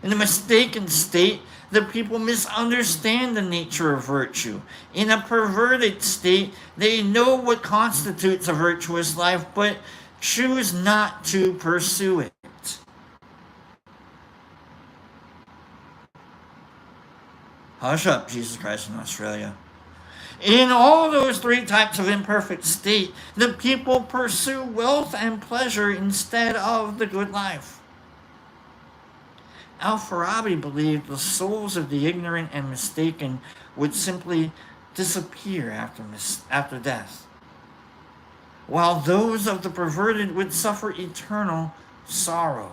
In a mistaken state, the people misunderstand the nature of virtue. In a perverted state, they know what constitutes a virtuous life, but choose not to pursue it. Hush up, Jesus Christ in Australia. In all those three types of imperfect state, the people pursue wealth and pleasure instead of the good life. Al-Farabi believed the souls of the ignorant and mistaken would simply disappear after death, while those of the perverted would suffer eternal sorrow.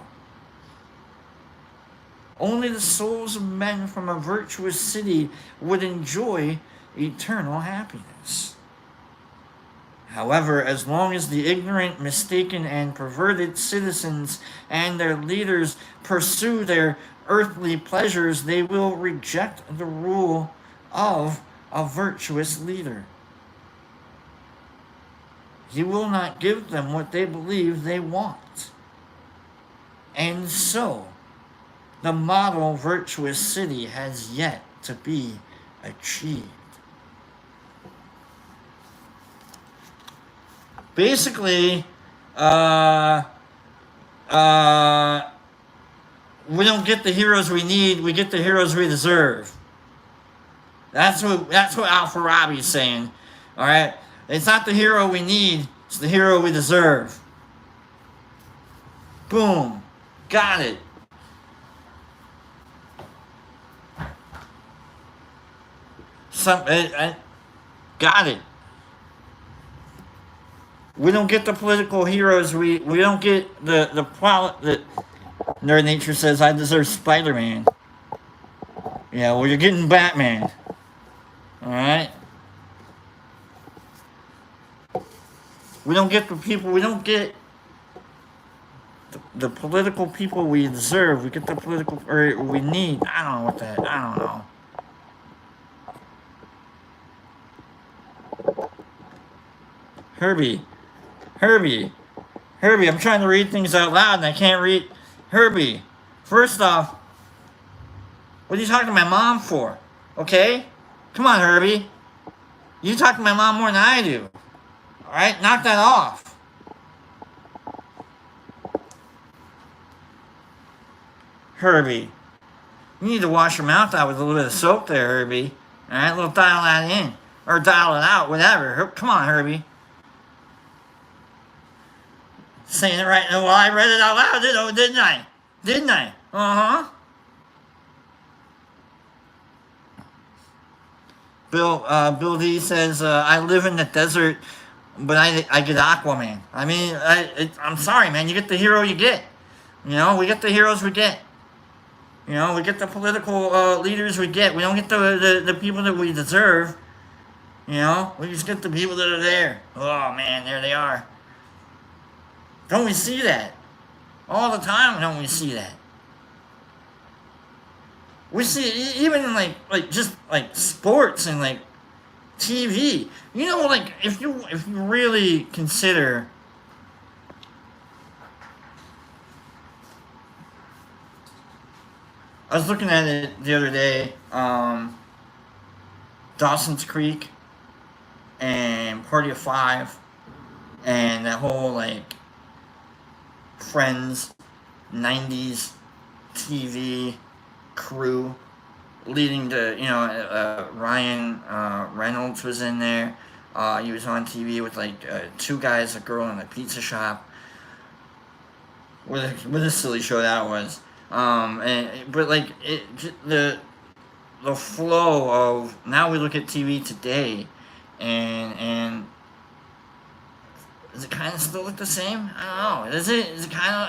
Only the souls of men from a virtuous city would enjoy eternal happiness. However, as long as the ignorant, mistaken, and perverted citizens and their leaders pursue their earthly pleasures, they will reject the rule of a virtuous leader. He will not give them what they believe they want. And so, the model virtuous city has yet to be achieved. Basically, we don't get the heroes we need, we get the heroes we deserve. That's what Al-Farabi is saying. Alright? It's not the hero we need, it's the hero we deserve. Boom. Got it. I got it. We don't get the political heroes. We don't get the Nerd Nature says I deserve Spider-Man. Yeah, well you're getting Batman. Alright? We don't get the people, we don't get the political people we deserve. We get the political, or we need. I don't know what that, I don't know. Herbie. Herbie. Herbie, I'm trying to read things out loud and I can't read. Herbie. First off, what are you talking to my mom for? Okay? Come on, Herbie. You talk to my mom more than I do. Alright? Knock that off. Herbie. You need to wash your mouth out with a little bit of soap there, Herbie. Alright? A little dial that in. Or dial it out, whatever. Come on, Herbie. Saying it right. Well, I read it out loud, didn't I? Didn't I? Uh-huh. Bill D says, I live in the desert, but I get Aquaman. I mean, I'm sorry, man. You get the hero you get. You know, we get the heroes we get. You know, we get the political leaders we get. We don't get the people that we deserve. You know, we just get the people that are there. Oh, man, there they are. Don't we see that? All the time, don't we see that? We see it even in like just like sports and like TV. You know, like if you really consider I was looking at it the other day, Dawson's Creek and Party of Five and that whole like Friends 90s TV crew leading to, you know, Ryan Reynolds was in there. He was on TV with like two guys, a girl, in a pizza shop. What a silly show that was. But like the flow of now we look at TV today, and does it kind of still look the same? I don't know. Is it kind of?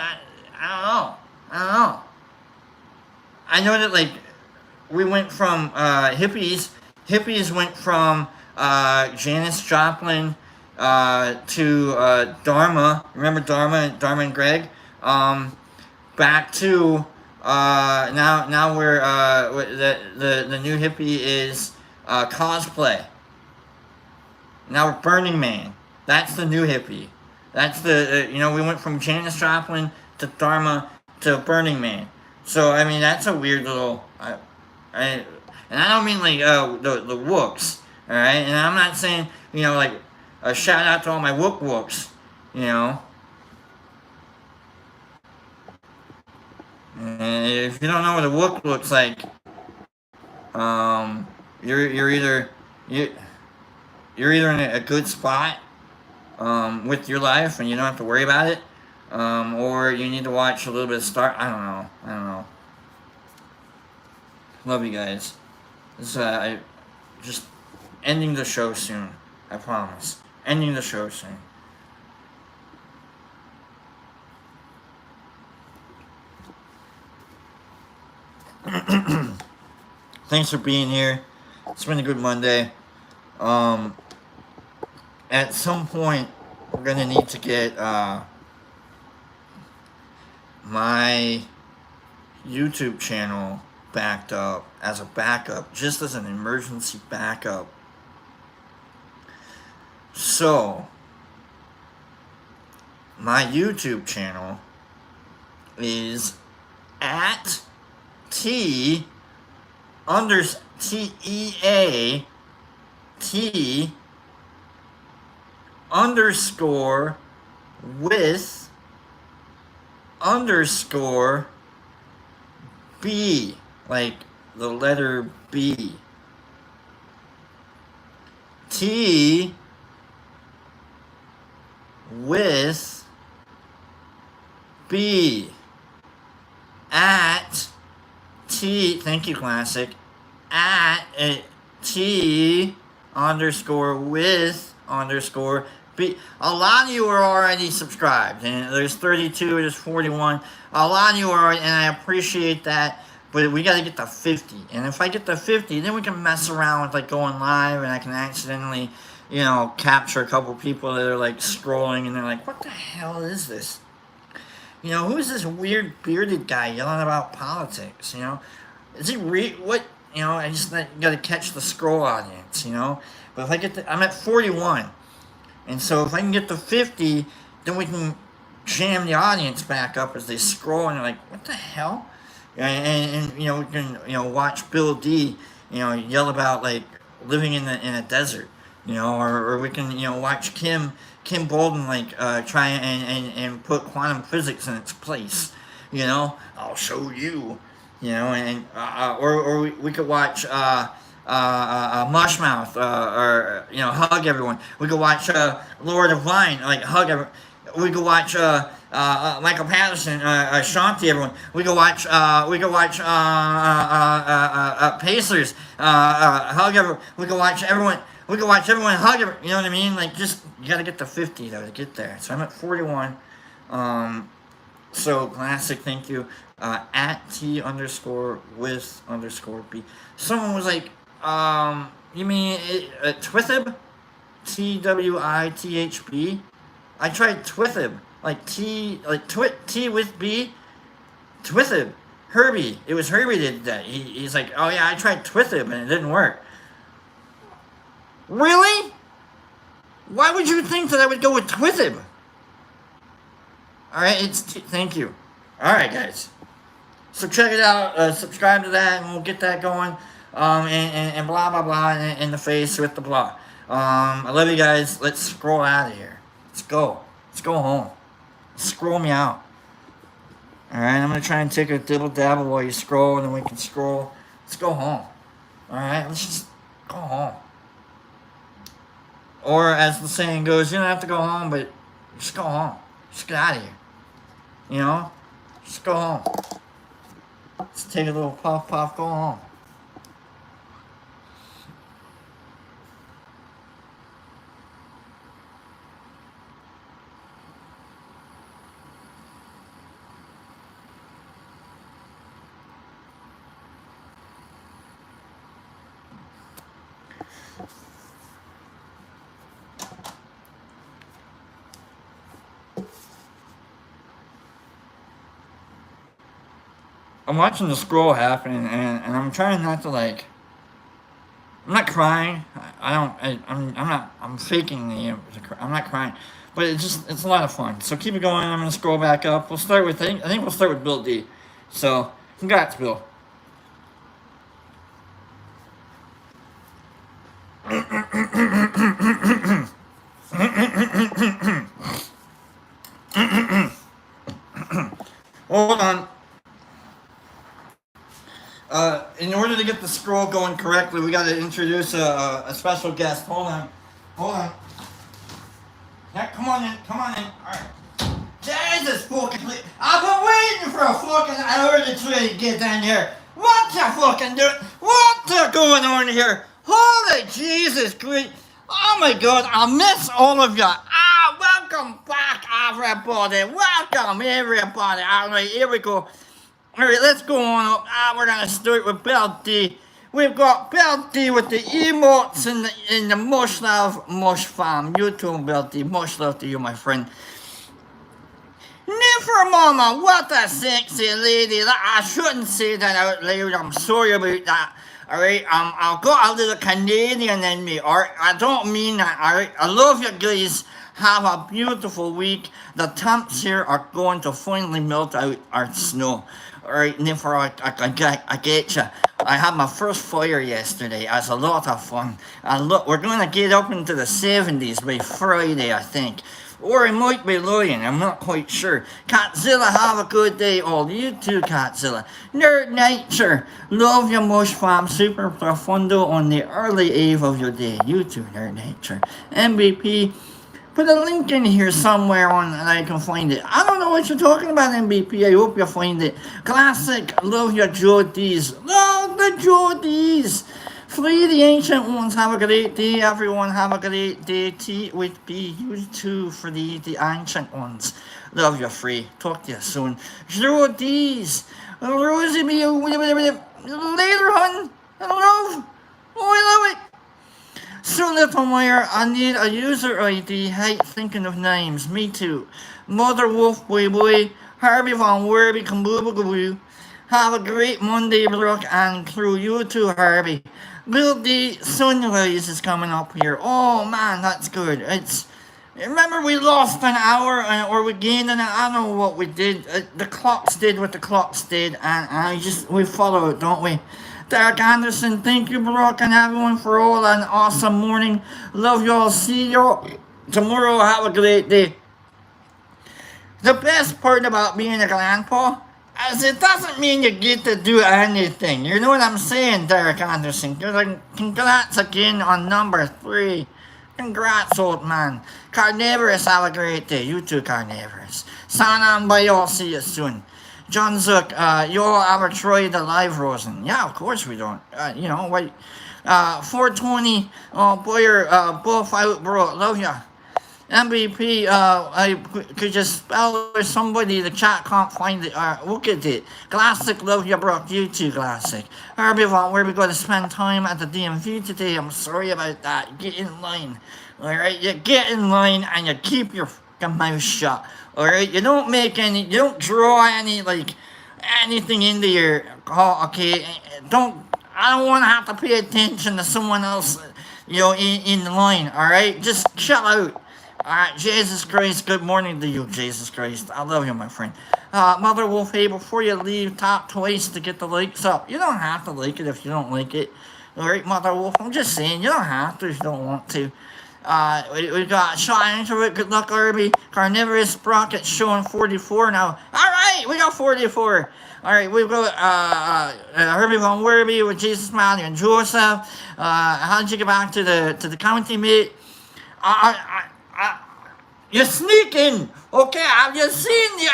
I don't know. I know that like we went from hippies. Hippies went from Janis Joplin to Dharma. Remember Dharma and Greg? Back to now we're the new hippie is cosplay. Now we're Burning Man. That's the new hippie. That's the you know, we went from Janis Joplin to Dharma to Burning Man. So I mean that's a weird little and I don't mean like the wooks, all right. And I'm not saying, you know, like a shout out to all my wooks, you know. And if you don't know what a wook looks like, you're either in a good spot with your life and you don't have to worry about it, or you need to watch a little bit of Star. I don't know. Love you guys. This I just ending the show soon. I promise. Ending the show soon. Thanks for being here. It's been a good Monday. At some point, we're gonna need to get my YouTube channel backed up as a backup, just as an emergency backup. So, my YouTube channel is at TEA underscore with underscore B, like the letter B. T with B at T, thank you, Classic, at T underscore with underscore B. A lot of you are already subscribed, and there's 32, there's 41. A lot of you are, and I appreciate that. But we gotta get to 50, and if I get to 50, then we can mess around with like going live, and I can accidentally, capture a couple people that are like scrolling, and they're like, "What the hell is this? Who's this weird bearded guy yelling about politics? Is he what? I just gotta catch the scroll audience, But if I'm at 41, and so if I can get to 50, then we can jam the audience back up as they scroll, and they're like, "What the hell?" And we can watch Bill D yell about like living in a desert, or we can watch Kim Bolden like try and put quantum physics in its place, I'll show you, and or we could watch Mushmouth or hug everyone. We could watch Laura Devine like hug everyone. We could watch Michael Patterson, Shanti, everyone. We could watch Pacers, hug everyone. We could watch everyone. We could watch everyone hug everyone. You know what I mean? Like, just you gotta get to 50 though to get there. So I'm at 41. So classic. Thank you. At T underscore with underscore B. Someone was like, you mean Twithib? TWITHB. I tried Twithib, like T with B, Twithib, Herbie. It was Herbie that did that. He's like, oh yeah, I tried Twithib and it didn't work. Really? Why would you think that I would go with Twithib? All right, thank you. All right, guys. So check it out. Subscribe to that, and we'll get that going. And blah blah blah in the face with the blah. I love you guys. Let's scroll out of here. Let's go. Let's go home. Scroll me out. Alright, I'm going to try and take a dibble dabble while you scroll, and then we can scroll. Let's go home. Alright, let's just go home. Or, as the saying goes, you don't have to go home, but just go home. Just get out of here. Just go home. Let's take a little puff, go home. I'm watching the scroll happen, and I'm trying not to like. I'm not crying. I'm faking I'm not crying, but it's a lot of fun. So keep it going. I'm gonna scroll back up. We'll start with I think we'll start with Bill D. So congrats, Bill. Hold on. In order to get the scroll going correctly, we got to introduce a special guest. Hold on. Yeah, come on in. All right. Jesus fucking! I've been waiting for a fucking hour to try to get in here. What the fucking doing? What's going on here? Holy Jesus Christ! Oh my God! I miss all of you. Welcome back, everybody. Welcome, everybody. All right, here we go. All right, let's go on up. We're gonna start with Bill D. We've got Bill D with the emotes in the mush love mush fam. You too, Bill D. Much love to you, my friend. Never mama, what a sexy lady. I shouldn't say that out loud. I'm sorry about that. Alright, I've got a little Canadian in me, alright? I don't mean that, alright? I love you guys. Have a beautiful week. The temps here are going to finally melt out our snow. Alright, Niffer, I get you. I had my first fire yesterday. It was a lot of fun. And look, we're going to get up into the 70s by Friday, I think. Or it might be lying, I'm not quite sure. Catzilla, have a good day all. You too, Catzilla. Nerd Nature, love your mush fam, super profundo on the early eve of your day. You too, Nerd Nature. MVP, put a link in here somewhere on and I can find it. I don't know what you're talking about, MVP. I hope you find it. Classic, love your Jodies. Love the Jodies. Free the ancient ones. Have a great day, everyone. Have a great day. Tea with B. You too, free the ancient ones. Love you, free. Talk to you soon. Zero D's. Rosie me later, hun. Love. Oh, I love it. So little Meyer, I need a user ID. Hate thinking of names. Me too. Mother Wolf Boy Boy. Harvey Von Werby Kambooba. Have a great Monday, Brooke, and crew. You too, Harvey. Will the sunrise is coming up here. Oh man, that's good. It's remember we lost an hour or we gained an hour. I don't know what we did. The clocks did what the clocks did, and we follow it, don't we? Derek Anderson, thank you, Brooke, and everyone for all an awesome morning. Love you all. See you tomorrow. Have a great day. The best part about being a grandpa is it doesn't mean you get to do anything. You know what I'm saying, Derek Anderson? Congrats again on number 3. Congrats, old man. Carnivorous, have a great day. You too, Carnivorous. Sana and Bayo, see you soon. John Zook, you all ever tried the live rosin? Yeah, of course we don't. You know, wait. 420, boy, buff out, bro. Love ya. MVP, I could just spell or somebody, the chat can't find it. Look at it. Classic, love you, bro. You too, Classic. Herbie Von, where we going to spend time at the DMV today? I'm sorry about that. Get in line. Alright, you get in line and you keep your fucking mouth shut. Alright, you don't draw anything into your, okay? I don't want to have to pay attention to someone else, in the line, alright? Just chill out. Alright, Jesus Christ, good morning to you, Jesus Christ. I love you, my friend. Mother Wolf, hey, before you leave, tap twice to get the likes up. You don't have to like it if you don't like it. Alright, Mother Wolf, I'm just saying, you don't have to if you don't want to. We got shot into it. Good luck, Irby. Carnivorous Sprocket showing 44 now. Alright, we got 44. Alright, we've got Herbie Von Werby with Jesus, Mally, and Joseph. How did you get back to the county, mate? You're sneaking, okay? Have you seen the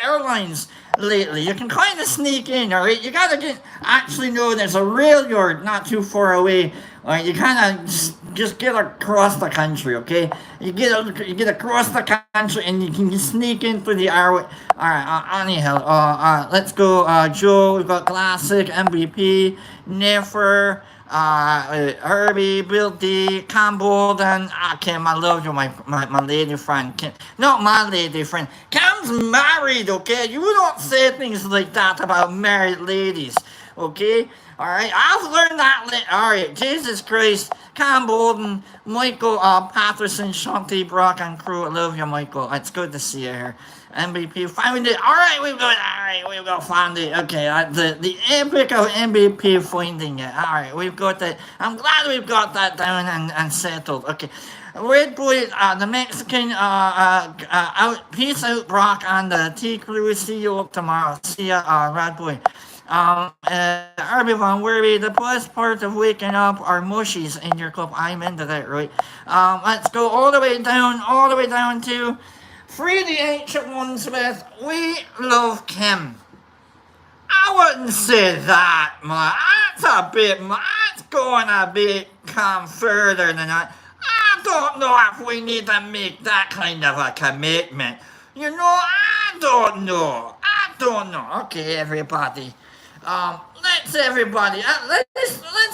airlines lately? You can kind of sneak in, all right? You gotta actually know there's a rail yard not too far away. All right, you kind of just get across the country, okay? You get across the country and you can just sneak in through the airway. All right, anyhow, let's go, Joe. We've got Classic, MVP, Nefer. Herbie, Bill D, Cam Bolden, Kim, I love you, my lady friend, Kim. Not my lady friend. Cam's married, okay? You don't say things like that about married ladies, okay? Alright, I've learned that. Alright, Jesus Christ, Cam Bolden, Michael, Patterson, Shanti, Brock, and crew. I love you, Michael. It's good to see you here. MVP found it. Alright, we've got found it. Okay, the epic of MVP finding it. Alright, we've got that. I'm glad we've got that down and settled. Okay. Red Boy, the Mexican, peace out, Brock, and the T crew. See you tomorrow. See ya, Red Boy. Herbie Von Werby, the best part of waking up are mushies in your cup. I'm into that, right? Let's go all the way down to Free the Ancient Ones with We Love Kim. I wouldn't say that, man. That's going a bit further than that. I don't know if we need to make that kind of a commitment. You know, I don't know. Okay, everybody. Let's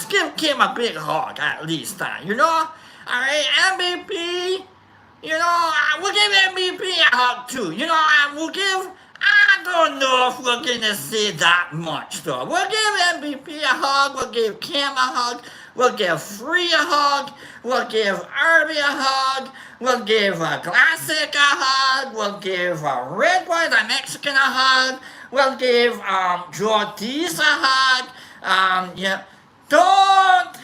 give Kim a big hug at least, you know? Alright, MVP. You know, we'll give MVP a hug too. You know, I don't know if we're gonna say that much though. We'll give MVP a hug, we'll give Kim a hug, we'll give Free a hug, we'll give Irby a hug, we'll give Classic a hug, we'll give Red Boy the Mexican a hug, we'll give Jordi's a hug. Yeah. Don't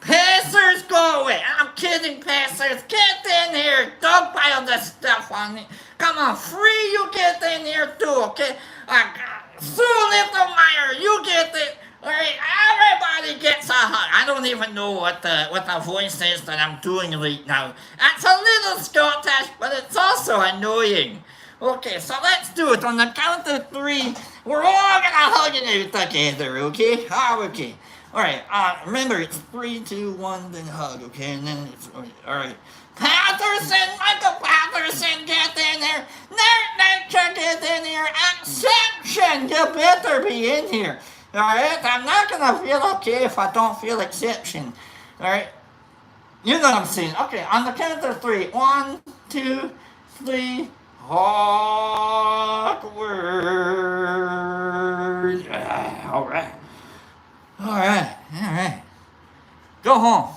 Pacers, go away. I'm kidding, Pacers. Get in here. Don't pile the stuff on me. Come on, Free, you get in here too, okay? Sue Littlemeyer, you get it. Alright, everybody gets a hug. I don't even know what the voice is that I'm doing right now. It's a little Scottish, but it's also annoying. Okay, so let's do it. On the count of 3, we're all gonna hug it out together, okay? Okay. All right. Remember, it's 3, 2, 1, then hug. Okay, and then it's all right. Patterson, Michael Patterson, get in there. Nerd Nature, get in here. Exception, you better be in here. All right. I'm not gonna feel okay if I don't feel exception. All right. You know what I'm saying. Okay. On the count of 3. 1, 2, 3. Awkward. All right. All right. All right. Go home.